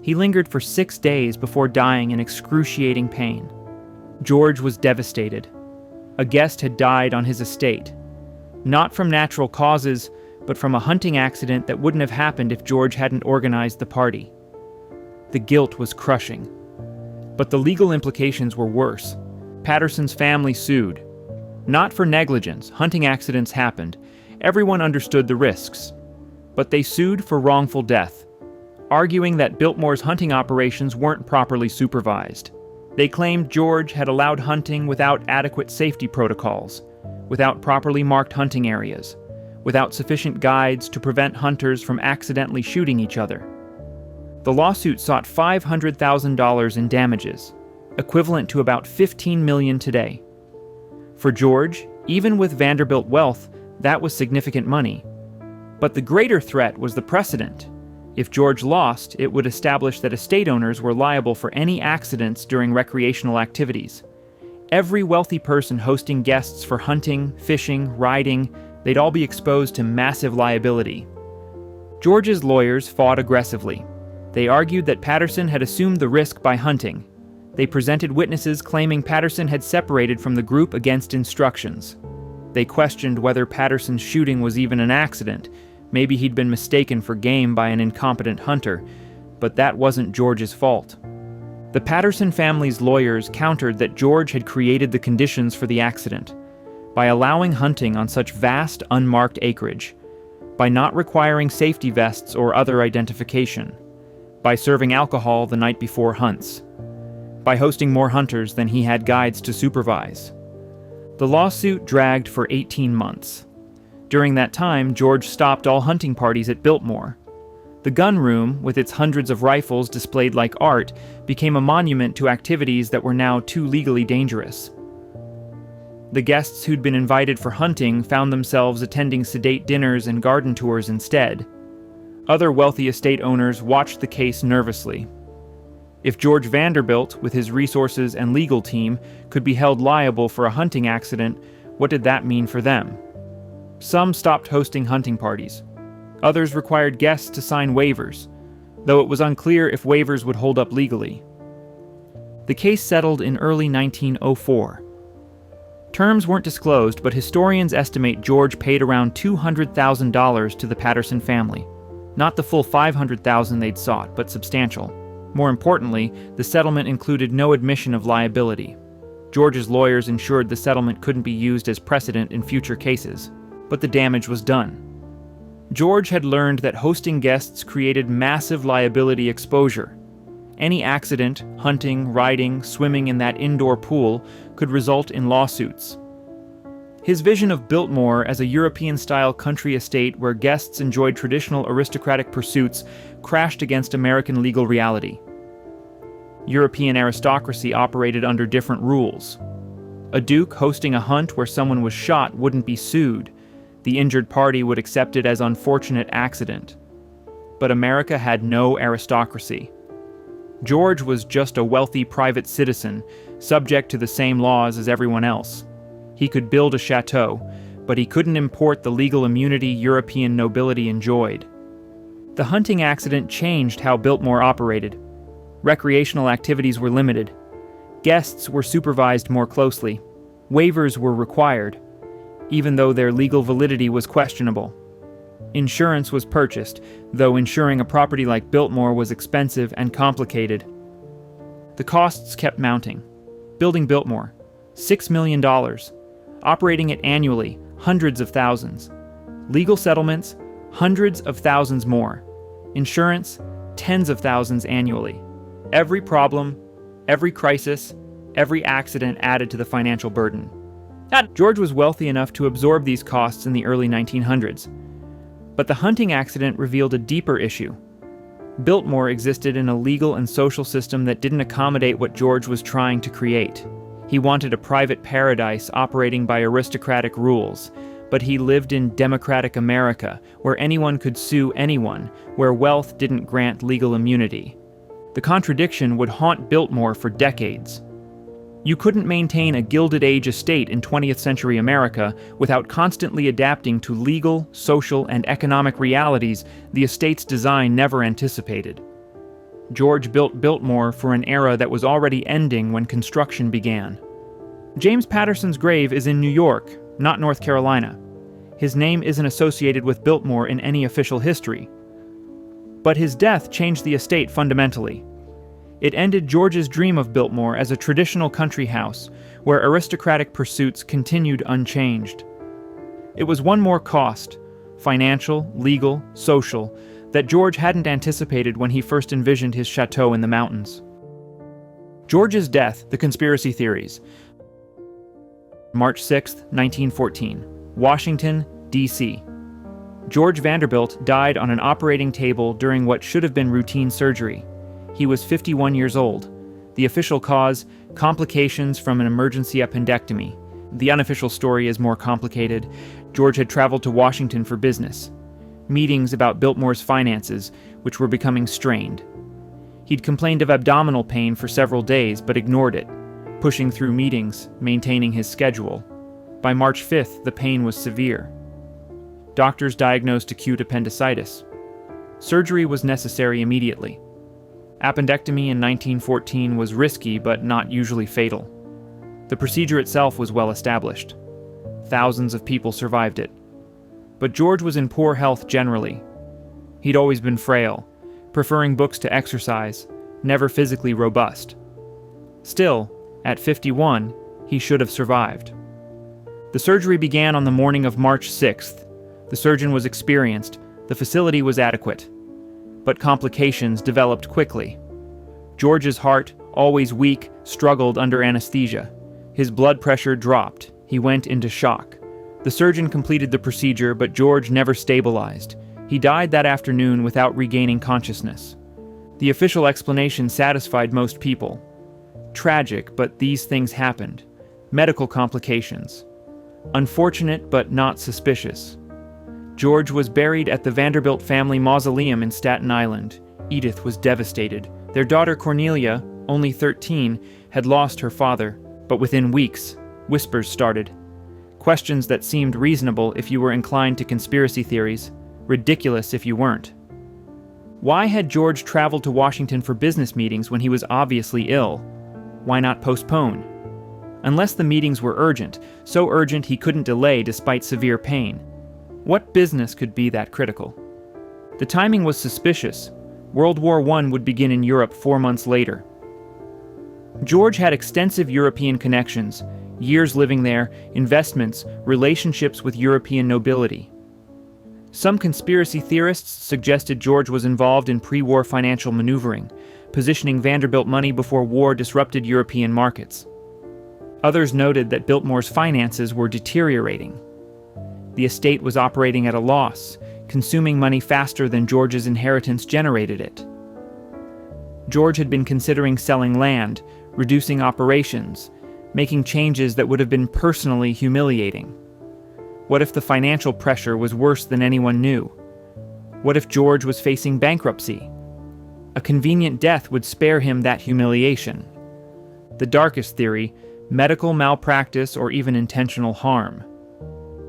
He lingered for 6 days before dying in excruciating pain. George was devastated. A guest had died on his estate. Not from natural causes, but from a hunting accident that wouldn't have happened if George hadn't organized the party. The guilt was crushing. But the legal implications were worse. Patterson's family sued. Not for negligence, hunting accidents happened. Everyone understood the risks. But they sued for wrongful death, arguing that Biltmore's hunting operations weren't properly supervised. They claimed George had allowed hunting without adequate safety protocols, without properly marked hunting areas, without sufficient guides to prevent hunters from accidentally shooting each other. The lawsuit sought $500,000 in damages, equivalent to about $15 million today. For George, even with Vanderbilt wealth, that was significant money. But the greater threat was the precedent. If George lost, it would establish that estate owners were liable for any accidents during recreational activities. Every wealthy person hosting guests for hunting, fishing, riding, they'd all be exposed to massive liability. George's lawyers fought aggressively. They argued that Patterson had assumed the risk by hunting. They presented witnesses claiming Patterson had separated from the group against instructions. They questioned whether Patterson's shooting was even an accident. Maybe he'd been mistaken for game by an incompetent hunter, but that wasn't George's fault. The Patterson family's lawyers countered that George had created the conditions for the accident by allowing hunting on such vast, unmarked acreage, by not requiring safety vests or other identification, by serving alcohol the night before hunts, by hosting more hunters than he had guides to supervise. The lawsuit dragged for 18 months. During that time, George stopped all hunting parties at Biltmore. The gun room, with its hundreds of rifles displayed like art, became a monument to activities that were now too legally dangerous. The guests who'd been invited for hunting found themselves attending sedate dinners and garden tours instead. Other wealthy estate owners watched the case nervously. If George Vanderbilt, with his resources and legal team, could be held liable for a hunting accident, what did that mean for them? Some stopped hosting hunting parties. Others required guests to sign waivers, though it was unclear if waivers would hold up legally. The case settled in early 1904. Terms weren't disclosed, but historians estimate George paid around $200,000 to the Patterson family. Not the full $500,000 they'd sought, but substantial. More importantly, the settlement included no admission of liability. George's lawyers ensured the settlement couldn't be used as precedent in future cases. But the damage was done. George had learned that hosting guests created massive liability exposure. Any accident, hunting, riding, swimming in that indoor pool, could result in lawsuits. His vision of Biltmore as a European-style country estate where guests enjoyed traditional aristocratic pursuits crashed against American legal reality. European aristocracy operated under different rules. A duke hosting a hunt where someone was shot wouldn't be sued. The injured party would accept it as unfortunate accident. But America had no aristocracy. George was just a wealthy private citizen, subject to the same laws as everyone else. He could build a chateau, but he couldn't import the legal immunity European nobility enjoyed. The hunting accident changed how Biltmore operated. Recreational activities were limited. Guests were supervised more closely. Waivers were required. even though their legal validity was questionable. Insurance was purchased, though insuring a property like Biltmore was expensive and complicated. The costs kept mounting. Building Biltmore, $6 million. Operating it annually, hundreds of thousands. Legal settlements, hundreds of thousands more. Insurance, tens of thousands annually. Every problem, every crisis, every accident added to the financial burden. George was wealthy enough to absorb these costs in the early 1900s. But the hunting accident revealed a deeper issue. Biltmore existed in a legal and social system that didn't accommodate what George was trying to create. He wanted a private paradise operating by aristocratic rules, but he lived in democratic America, where anyone could sue anyone, where wealth didn't grant legal immunity. The contradiction would haunt Biltmore for decades. You couldn't maintain a Gilded Age estate in 20th century America without constantly adapting to legal, social, and economic realities the estate's design never anticipated. George built Biltmore for an era that was already ending when construction began. James Patterson's grave is in New York, not North Carolina. His name isn't associated with Biltmore in any official history. But his death changed the estate fundamentally. It ended George's dream of Biltmore as a traditional country house, where aristocratic pursuits continued unchanged. It was one more cost, financial, legal, social, that George hadn't anticipated when he first envisioned his chateau in the mountains. George's death, the conspiracy theories. March 6, 1914, Washington, D.C. George Vanderbilt died on an operating table during what should have been routine surgery. He was 51 years old. The official cause, complications from an emergency appendectomy. The unofficial story is more complicated. George had traveled to Washington for business. Meetings about Biltmore's finances, which were becoming strained. He'd complained of abdominal pain for several days, but ignored it, pushing through meetings, maintaining his schedule. By March 5th, the pain was severe. Doctors diagnosed acute appendicitis. Surgery was necessary immediately. Appendectomy in 1914 was risky but not usually fatal. The procedure itself was well established. Thousands of people survived it. But George was in poor health generally. He'd always been frail, preferring books to exercise, never physically robust. Still, at 51, he should have survived. The surgery began on the morning of March 6th. The surgeon was experienced, the facility was adequate. But complications developed quickly. George's heart, always weak, struggled under anesthesia. His blood pressure dropped. He went into shock. The surgeon completed the procedure, but George never stabilized. He died that afternoon without regaining consciousness. The official explanation satisfied most people. Tragic, but these things happened. Medical complications. Unfortunate, but not suspicious. George was buried at the Vanderbilt family mausoleum in Staten Island. Edith was devastated. Their daughter Cornelia, only 13, had lost her father, but within weeks, whispers started. Questions that seemed reasonable if you were inclined to conspiracy theories, ridiculous if you weren't. Why had George traveled to Washington for business meetings when he was obviously ill? Why not postpone? Unless the meetings were urgent, so urgent he couldn't delay despite severe pain. What business could be that critical? The timing was suspicious. World War I would begin in Europe 4 months later. George had extensive European connections, years living there, investments, relationships with European nobility. Some conspiracy theorists suggested George was involved in pre-war financial maneuvering, positioning Vanderbilt money before war disrupted European markets. Others noted that Biltmore's finances were deteriorating. The estate was operating at a loss, consuming money faster than George's inheritance generated it. George had been considering selling land, reducing operations, making changes that would have been personally humiliating. What if the financial pressure was worse than anyone knew? What if George was facing bankruptcy? A convenient death would spare him that humiliation. The darkest theory, medical malpractice or even intentional harm.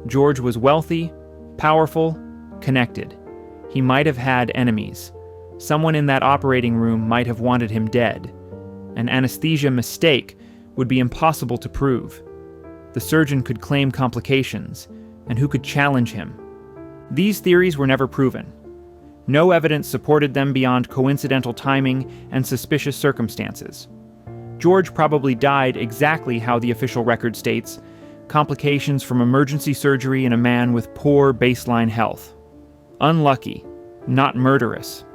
George was wealthy, powerful, connected. He might have had enemies. Someone in that operating room might have wanted him dead. An anesthesia mistake would be impossible to prove. The surgeon could claim complications, and who could challenge him? These theories were never proven. No evidence supported them beyond coincidental timing and suspicious circumstances. George probably died exactly how the official record states, complications from emergency surgery in a man with poor baseline health. Unlucky, not murderous.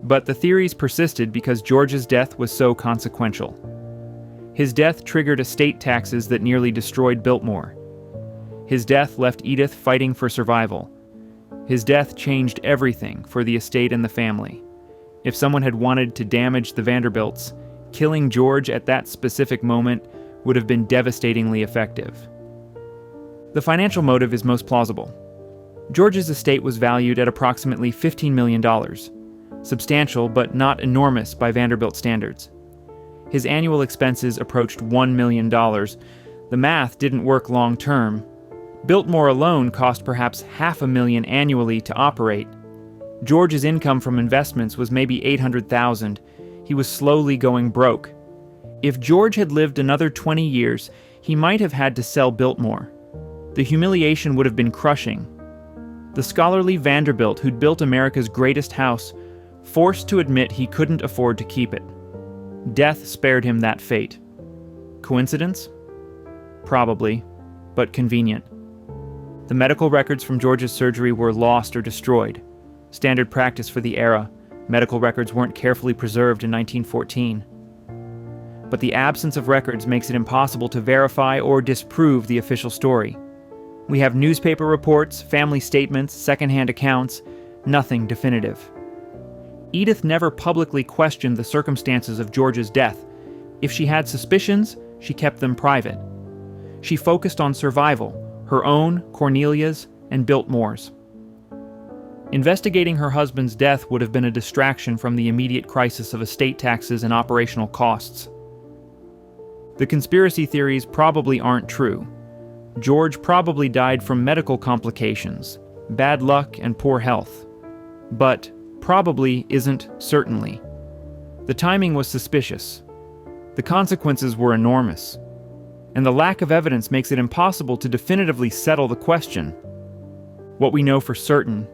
But the theories persisted because George's death was so consequential. His death triggered estate taxes that nearly destroyed Biltmore. His death left Edith fighting for survival. His death changed everything for the estate and the family. If someone had wanted to damage the Vanderbilts, killing George at that specific moment would have been devastatingly effective. The financial motive is most plausible. George's estate was valued at approximately $15 million, substantial but not enormous by Vanderbilt standards. His annual expenses approached $1 million. The math didn't work long term. Biltmore alone cost perhaps $500,000 annually to operate. George's income from investments was maybe $800,000. He was slowly going broke. If George had lived another 20 years, he might have had to sell Biltmore. The humiliation would have been crushing. The scholarly Vanderbilt, who'd built America's greatest house, forced to admit he couldn't afford to keep it. Death spared him that fate. Coincidence? Probably, but convenient. The medical records from George's surgery were lost or destroyed. Standard practice for the era. Medical records weren't carefully preserved in 1914. But the absence of records makes it impossible to verify or disprove the official story. We have newspaper reports, family statements, secondhand accounts, nothing definitive. Edith never publicly questioned the circumstances of George's death. If she had suspicions, she kept them private. She focused on survival, her own, Cornelia's, and Biltmore's. Investigating her husband's death would have been a distraction from the immediate crisis of estate taxes and operational costs. The conspiracy theories probably aren't true. George probably died from medical complications, bad luck, and poor health. But probably isn't certainly. The timing was suspicious. The consequences were enormous. And the lack of evidence makes it impossible to definitively settle the question. What we know for certain,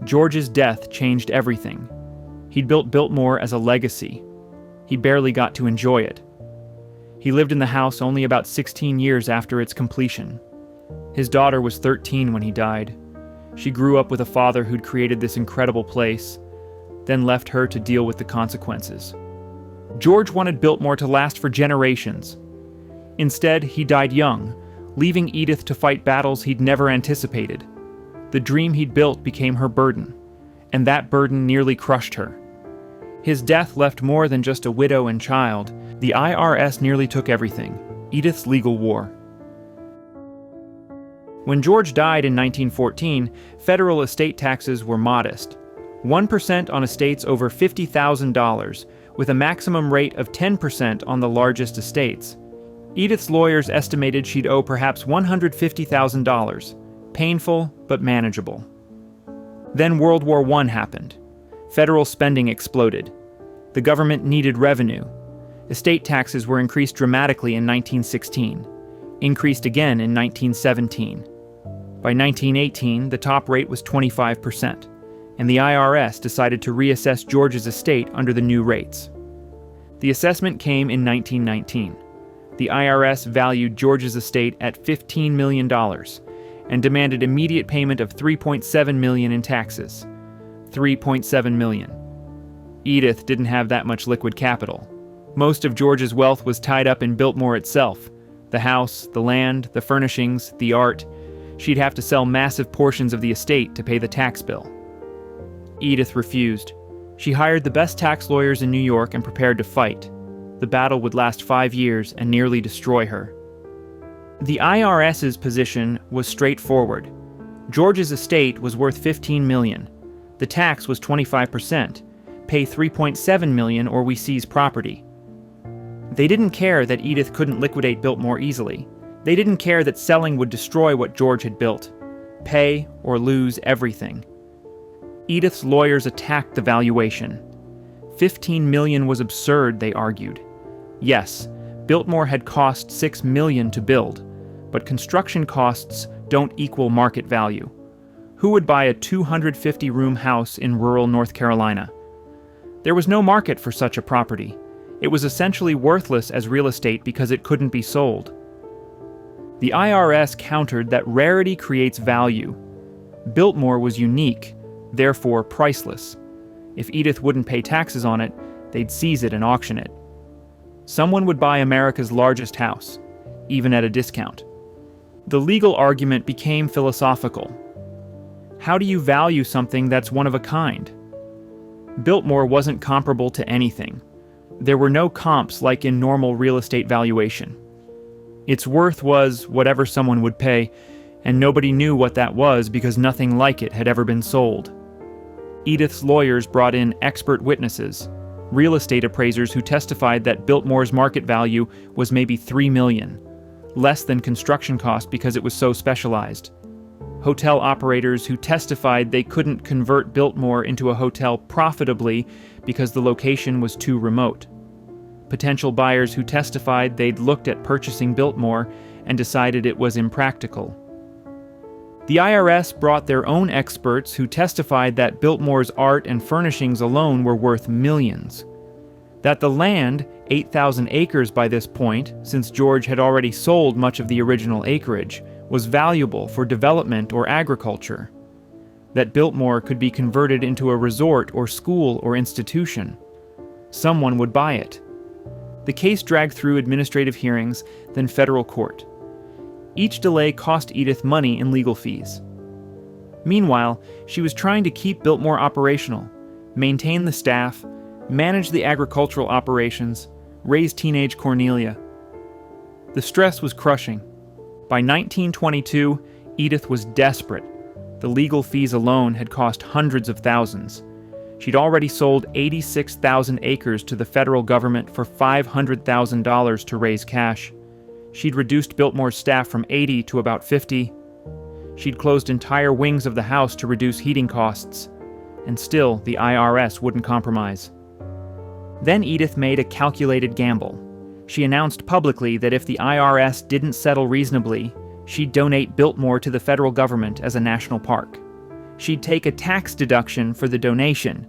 George's death changed everything. He'd built Biltmore as a legacy. He barely got to enjoy it. He lived in the house only about 16 years after its completion. His daughter was 13 when he died. She grew up with a father who'd created this incredible place, then left her to deal with the consequences. George wanted Biltmore to last for generations. Instead, he died young, leaving Edith to fight battles he'd never anticipated. The dream he'd built became her burden, and that burden nearly crushed her. His death left more than just a widow and child. The IRS nearly took everything, Edith's legal war. When George died in 1914, federal estate taxes were modest. 1% on estates over $50,000, with a maximum rate of 10% on the largest estates. Edith's lawyers estimated she'd owe perhaps $150,000. Painful, but manageable. Then World War I happened. Federal spending exploded. The government needed revenue. Estate taxes were increased dramatically in 1916, increased again in 1917. By 1918, the top rate was 25%, and the IRS decided to reassess George's estate under the new rates. The assessment came in 1919. The IRS valued George's estate at $15 million and demanded immediate payment of $3.7 million in taxes. $3.7 million. Edith didn't have that much liquid capital. Most of George's wealth was tied up in Biltmore itself. The house, the land, the furnishings, the art. She'd have to sell massive portions of the estate to pay the tax bill. Edith refused. She hired the best tax lawyers in New York and prepared to fight. The battle would last 5 years and nearly destroy her. The IRS's position was straightforward. George's estate was worth $15 million. The tax was 25%. Pay $3.7 million or we seize property. They didn't care that Edith couldn't liquidate Biltmore easily. They didn't care that selling would destroy what George had built. Pay or lose everything. Edith's lawyers attacked the valuation. $15 million was absurd, they argued. Yes, Biltmore had cost $6 million to build, but construction costs don't equal market value. Who would buy a 250-room house in rural North Carolina? There was no market for such a property. It was essentially worthless as real estate because it couldn't be sold. The IRS countered that rarity creates value. Biltmore was unique, therefore priceless. If Edith wouldn't pay taxes on it, they'd seize it and auction it. Someone would buy America's largest house, even at a discount. The legal argument became philosophical. How do you value something that's one of a kind? Biltmore wasn't comparable to anything. There were no comps like in normal real estate valuation. Its worth was whatever someone would pay, and nobody knew what that was because nothing like it had ever been sold. Edith's lawyers brought in expert witnesses, real estate appraisers who testified that Biltmore's market value was maybe $3 million, less than construction cost because it was so specialized. Hotel operators who testified they couldn't convert Biltmore into a hotel profitably because the location was too remote. Potential buyers who testified they'd looked at purchasing Biltmore and decided it was impractical. The IRS brought their own experts who testified that Biltmore's art and furnishings alone were worth millions. That the land, 8,000 acres by this point, since George had already sold much of the original acreage, was valuable for development or agriculture. That Biltmore could be converted into a resort or school or institution. Someone would buy it. The case dragged through administrative hearings, then federal court. Each delay cost Edith money in legal fees. Meanwhile, she was trying to keep Biltmore operational, maintain the staff, manage the agricultural operations, raise teenage Cornelia. The stress was crushing. By 1922, Edith was desperate. The legal fees alone had cost hundreds of thousands. She'd already sold 86,000 acres to the federal government for $500,000 to raise cash. She'd reduced Biltmore's staff from 80 to about 50. She'd closed entire wings of the house to reduce heating costs. And still, the IRS wouldn't compromise. Then Edith made a calculated gamble. She announced publicly that if the IRS didn't settle reasonably, she'd donate Biltmore to the federal government as a national park. She'd take a tax deduction for the donation,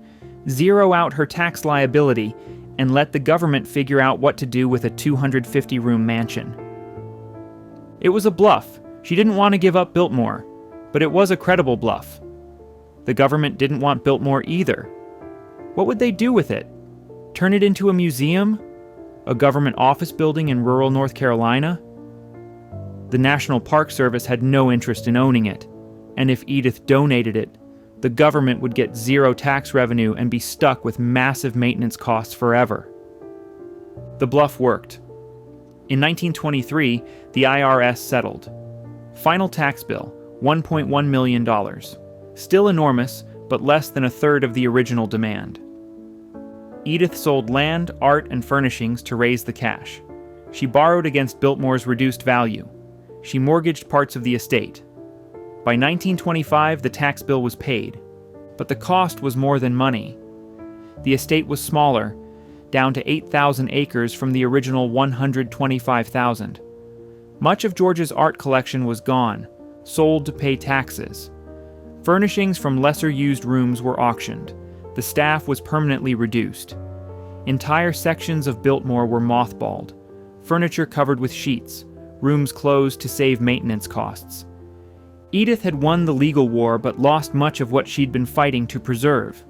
zero out her tax liability, and let the government figure out what to do with a 250-room mansion. It was a bluff. She didn't want to give up Biltmore, but it was a credible bluff. The government didn't want Biltmore either. What would they do with it? Turn it into a museum? A government office building in rural North Carolina? The National Park Service had no interest in owning it, and if Edith donated it, the government would get zero tax revenue and be stuck with massive maintenance costs forever. The bluff worked. In 1923, the IRS settled. Final tax bill, $1.1 million. Still enormous, but less than a third of the original demand. Edith sold land, art, and furnishings to raise the cash. She borrowed against Biltmore's reduced value. She mortgaged parts of the estate. By 1925, the tax bill was paid, but the cost was more than money. The estate was smaller, down to 8,000 acres from the original 125,000. Much of George's art collection was gone, sold to pay taxes. Furnishings from lesser-used rooms were auctioned. The staff was permanently reduced. Entire sections of Biltmore were mothballed, furniture covered with sheets, rooms closed to save maintenance costs. Edith had won the legal war but lost much of what she'd been fighting to preserve.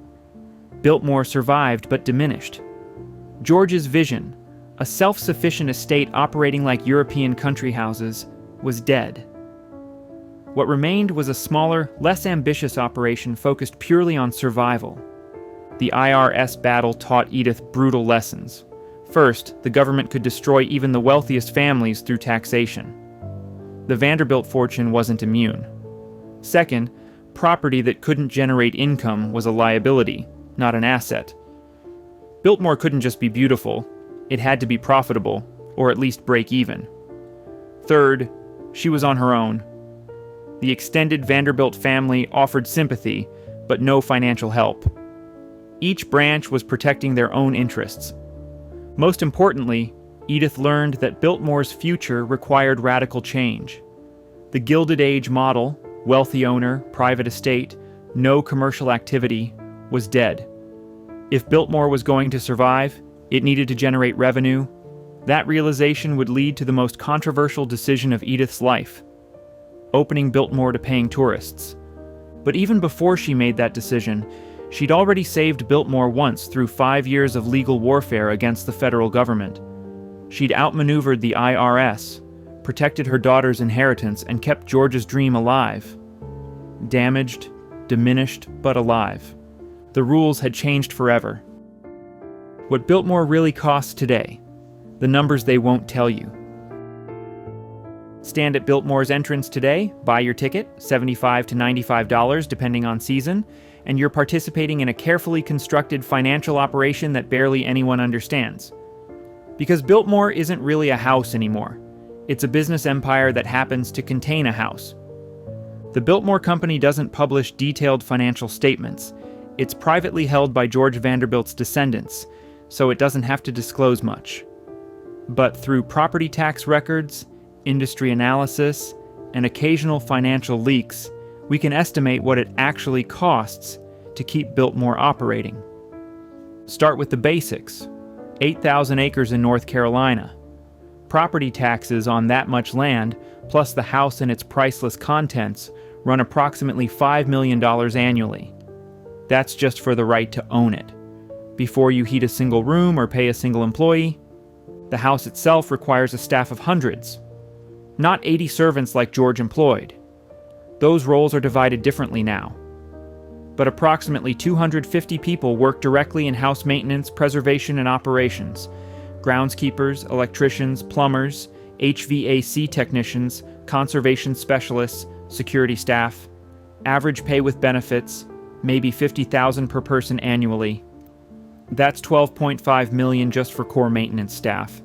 Biltmore survived but diminished. George's vision, a self-sufficient estate operating like European country houses, was dead. What remained was a smaller, less ambitious operation focused purely on survival. The IRS battle taught Edith brutal lessons. First, the government could destroy even the wealthiest families through taxation. The Vanderbilt fortune wasn't immune. Second, property that couldn't generate income was a liability, not an asset. Biltmore couldn't just be beautiful, it had to be profitable, or at least break even. Third, she was on her own. The extended Vanderbilt family offered sympathy, but no financial help. Each branch was protecting their own interests. Most importantly, Edith learned that Biltmore's future required radical change. The Gilded Age model, wealthy owner, private estate, no commercial activity, was dead. If Biltmore was going to survive, it needed to generate revenue. That realization would lead to the most controversial decision of Edith's life: opening Biltmore to paying tourists. But even before she made that decision, she'd already saved Biltmore once through 5 years of legal warfare against the federal government. She'd outmaneuvered the IRS, protected her daughter's inheritance, and kept George's dream alive. Damaged, diminished, but alive. The rules had changed forever. What Biltmore really costs today, the numbers they won't tell you. Stand at Biltmore's entrance today, buy your ticket, $75 to $95 depending on season, and you're participating in a carefully constructed financial operation that barely anyone understands. Because Biltmore isn't really a house anymore. It's a business empire that happens to contain a house. The Biltmore Company doesn't publish detailed financial statements. It's privately held by George Vanderbilt's descendants, so it doesn't have to disclose much. But through property tax records, industry analysis, and occasional financial leaks, we can estimate what it actually costs to keep Biltmore operating. Start with the basics. 8,000 acres in North Carolina. Property taxes on that much land, plus the house and its priceless contents, run approximately $5 million annually. That's just for the right to own it. Before you heat a single room or pay a single employee, the house itself requires a staff of hundreds. Not 80 servants like George employed. Those roles are divided differently now. But approximately 250 people work directly in house maintenance, preservation, and operations. Groundskeepers, electricians, plumbers, HVAC technicians, conservation specialists, security staff. Average pay with benefits, maybe $50,000 per person annually. That's $12.5 million just for core maintenance staff.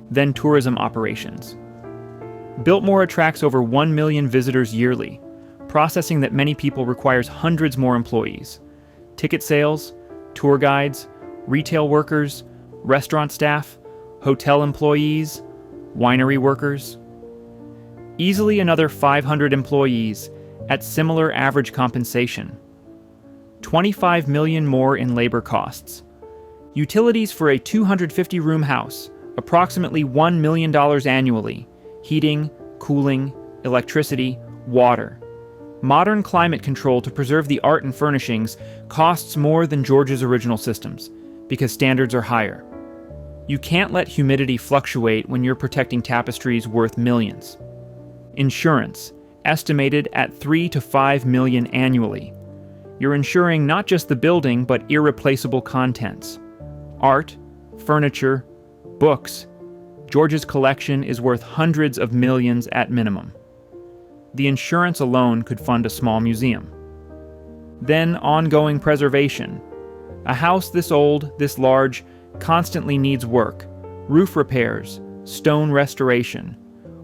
Then tourism operations. Biltmore attracts over 1 million visitors yearly. Processing that many people requires hundreds more employees. Ticket sales, tour guides, retail workers, restaurant staff, hotel employees, winery workers. Easily another 500 employees at similar average compensation. 25 million more in labor costs. Utilities for a 250-room house, approximately $1 million annually. Heating, cooling, electricity, water. Modern climate control to preserve the art and furnishings costs more than George's original systems, because standards are higher. You can't let humidity fluctuate when you're protecting tapestries worth millions. Insurance, estimated at $3 to $5 million annually. You're insuring not just the building, but irreplaceable contents. Art, furniture, books. George's collection is worth hundreds of millions at minimum. The insurance alone could fund a small museum. Then ongoing preservation. A house this old, this large, constantly needs work. Roof repairs, stone restoration,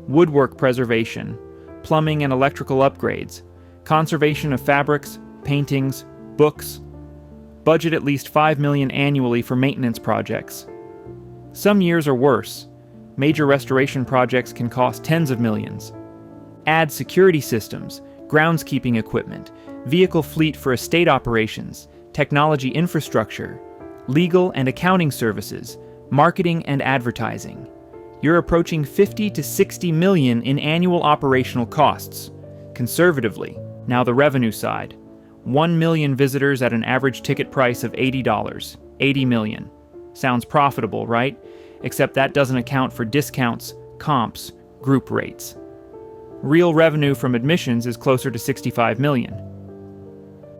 woodwork preservation, plumbing and electrical upgrades, conservation of fabrics, paintings, books. Budget at least $5 million annually for maintenance projects. Some years are worse. Major restoration projects can cost tens of millions. Add security systems, groundskeeping equipment, vehicle fleet for estate operations, technology infrastructure, legal and accounting services, marketing and advertising. You're approaching 50 to 60 million in annual operational costs. Conservatively, now the revenue side. 1 million visitors at an average ticket price of $80. 80 million. Sounds profitable, right? Except that doesn't account for discounts, comps, group rates. Real revenue from admissions is closer to 65 million.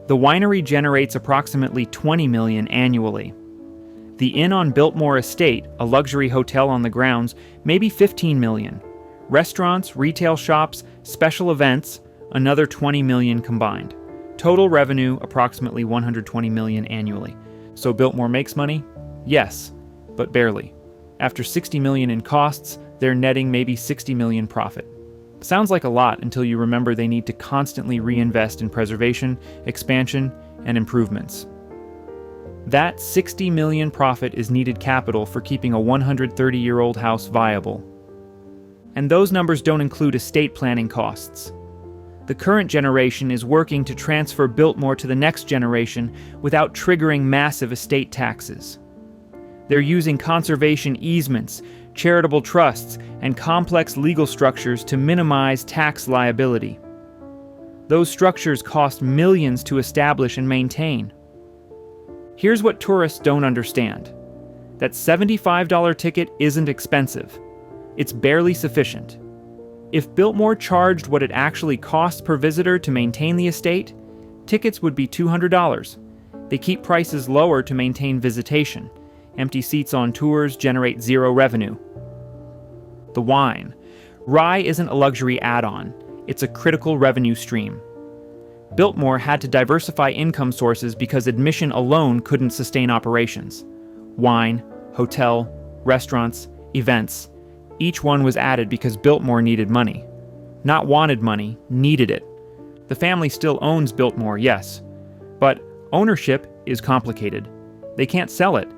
The winery generates approximately 20 million annually. The Inn on Biltmore Estate, a luxury hotel on the grounds, maybe 15 million. Restaurants, retail shops, special events, another 20 million combined. Total revenue, approximately 120 million annually. So Biltmore makes money? Yes, but barely. After 60 million in costs, they're netting maybe 60 million profit. Sounds like a lot until you remember they need to constantly reinvest in preservation, expansion, and improvements. That $60 million profit is needed capital for keeping a 130-year-old house viable. And those numbers don't include estate planning costs. The current generation is working to transfer Biltmore to the next generation without triggering massive estate taxes. They're using conservation easements, charitable trusts, and complex legal structures to minimize tax liability. Those structures cost millions to establish and maintain. Here's what tourists don't understand. That $75 ticket isn't expensive. It's barely sufficient. If Biltmore charged what it actually costs per visitor to maintain the estate, tickets would be $200. They keep prices lower to maintain visitation. Empty seats on tours generate zero revenue. The wine. Rye isn't a luxury add-on. It's a critical revenue stream. Biltmore had to diversify income sources because admission alone couldn't sustain operations. Wine, hotel, restaurants, events. Each one was added because Biltmore needed money. Not wanted money, needed it. The family still owns Biltmore, yes. But ownership is complicated. They can't sell it.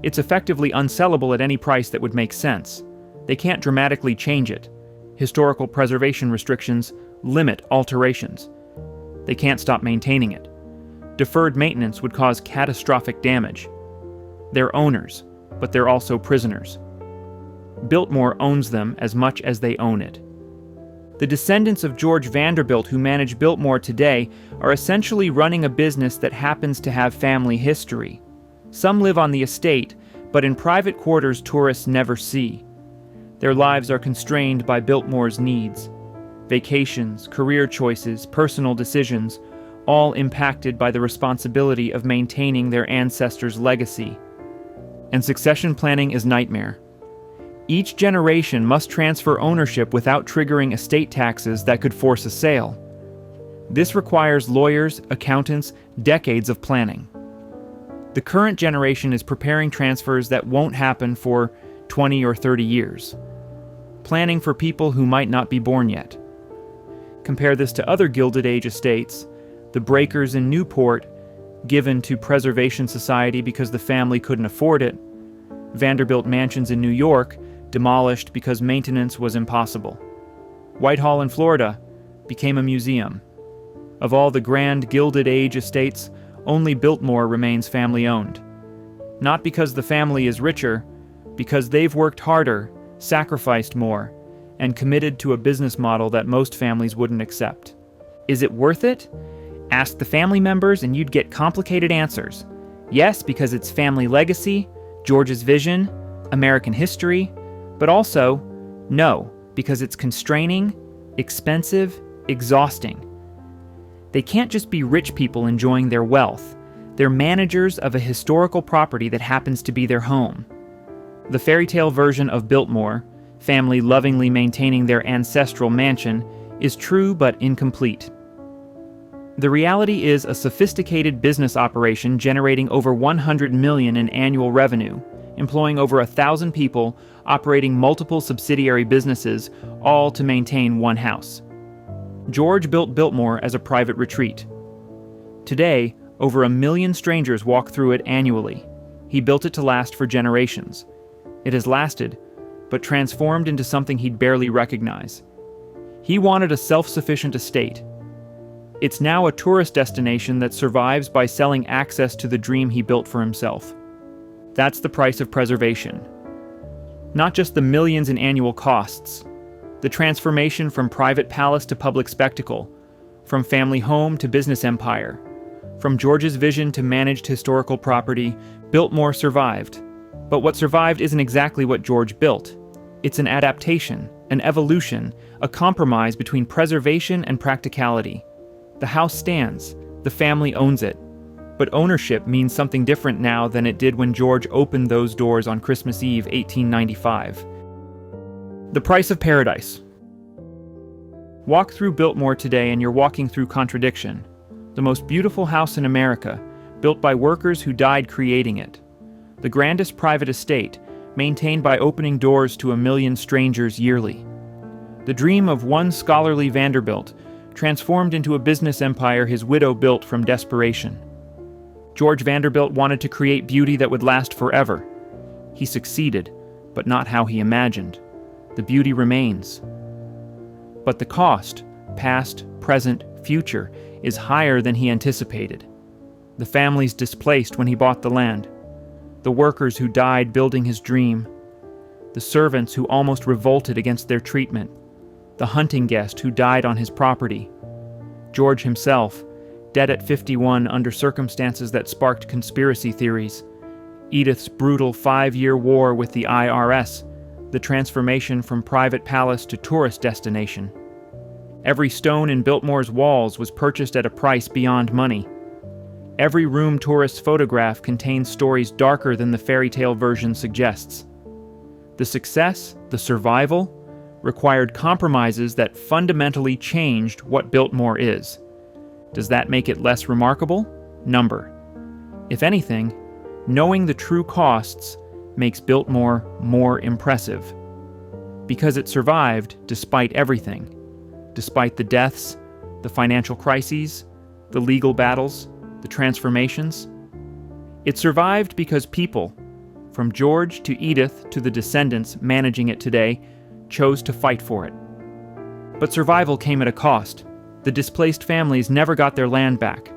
It's effectively unsellable at any price that would make sense. They can't dramatically change it. Historical preservation restrictions limit alterations. They can't stop maintaining it. Deferred maintenance would cause catastrophic damage. They're owners, but they're also prisoners. Biltmore owns them as much as they own it. The descendants of George Vanderbilt who manage Biltmore today are essentially running a business that happens to have family history. Some live on the estate, but in private quarters tourists never see. Their lives are constrained by Biltmore's needs. Vacations, career choices, personal decisions, all impacted by the responsibility of maintaining their ancestors' legacy. And succession planning is nightmare. Each generation must transfer ownership without triggering estate taxes that could force a sale. This requires lawyers, accountants, decades of planning. The current generation is preparing transfers that won't happen for 20 or 30 years. Planning for people who might not be born yet. Compare this to other Gilded Age estates, the breakers in Newport, given to Preservation Society because the family couldn't afford it, Vanderbilt mansions in New York, demolished because maintenance was impossible. Whitehall in Florida became a museum. Of all the grand Gilded Age estates, only Biltmore remains family-owned. Not because the family is richer, because they've worked harder, sacrificed more, and committed to a business model that most families wouldn't accept. Is it worth it? Ask the family members and you'd get complicated answers. Yes, because it's family legacy, George's vision, American history, but also no, because it's constraining, expensive, exhausting. They can't just be rich people enjoying their wealth. They're managers of a historical property that happens to be their home. The fairy tale version of Biltmore, family lovingly maintaining their ancestral mansion, is true but incomplete. The reality is a sophisticated business operation generating over $100 million in annual revenue, employing over 1,000 people, operating multiple subsidiary businesses, all to maintain one house. George built Biltmore as a private retreat. Today, over 1 million strangers walk through it annually. He built it to last for generations. It has lasted, but transformed into something he'd barely recognize. He wanted a self-sufficient estate. It's now a tourist destination that survives by selling access to the dream he built for himself. That's the price of preservation. Not just the millions in annual costs, the transformation from private palace to public spectacle, from family home to business empire, from George's vision to managed historical property, Biltmore survived. But what survived isn't exactly what George built. It's an adaptation, an evolution, a compromise between preservation and practicality. The house stands, the family owns it. But ownership means something different now than it did when George opened those doors on Christmas Eve, 1895. The price of paradise. Walk through Biltmore today and you're walking through contradiction. The most beautiful house in America, built by workers who died creating it. The grandest private estate, maintained by opening doors to 1 million strangers yearly. The dream of one scholarly Vanderbilt, transformed into a business empire his widow built from desperation. George Vanderbilt wanted to create beauty that would last forever. He succeeded, but not how he imagined. The beauty remains. But the cost, past, present, future, is higher than he anticipated. The families displaced when he bought the land, the workers who died building his dream, the servants who almost revolted against their treatment, the hunting guest who died on his property, George himself, dead at 51 under circumstances that sparked conspiracy theories, Edith's brutal 5-year war with the IRS, the transformation from private palace to tourist destination. Every stone in Biltmore's walls was purchased at a price beyond money. Every room tourists photograph contains stories darker than the fairy tale version suggests. The success, the survival, required compromises that fundamentally changed what Biltmore is. Does that make it less remarkable? Number. If anything, knowing the true costs makes Biltmore more impressive. Because it survived despite everything. Despite the deaths, the financial crises, the legal battles, the transformations. It survived because people, from George to Edith to the descendants managing it today, chose to fight for it. But survival came at a cost. The displaced families never got their land back.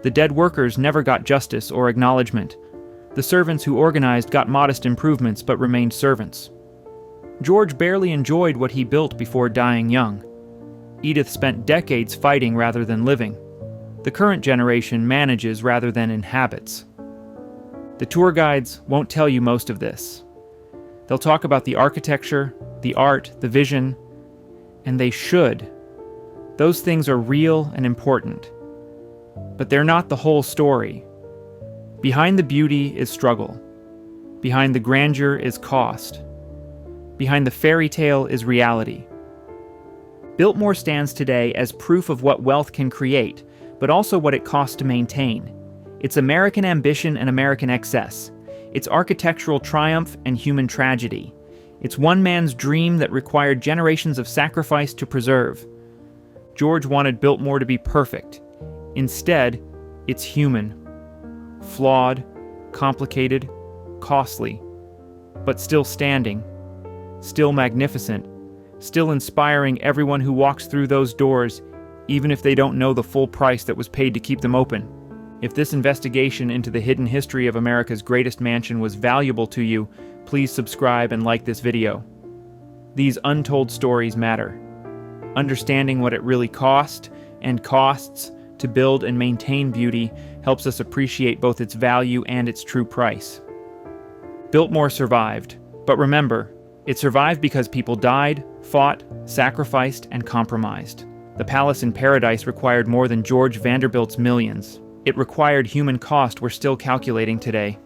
The dead workers never got justice or acknowledgement. The servants who organized got modest improvements but remained servants. George barely enjoyed what he built before dying young. Edith spent decades fighting rather than living. The current generation manages rather than inhabits. The tour guides won't tell you most of this. They'll talk about the architecture, the art, the vision, and they should. Those things are real and important. But they're not the whole story. Behind the beauty is struggle. Behind the grandeur is cost. Behind the fairy tale is reality. Biltmore stands today as proof of what wealth can create, but also what it costs to maintain. It's American ambition and American excess. It's architectural triumph and human tragedy. It's one man's dream that required generations of sacrifice to preserve. George wanted Biltmore to be perfect. Instead, it's human. Flawed, complicated, costly, but still standing, still magnificent, still inspiring everyone who walks through those doors, even if they don't know the full price that was paid to keep them open. If this investigation into the hidden history of America's greatest mansion was valuable to you, please subscribe and like this video. These untold stories matter. Understanding what it really cost and costs to build and maintain beauty helps us appreciate both its value and its true price. Biltmore survived, but remember, it survived because people died, fought, sacrificed, and compromised. The palace in paradise required more than George Vanderbilt's millions. It required human cost we're still calculating today.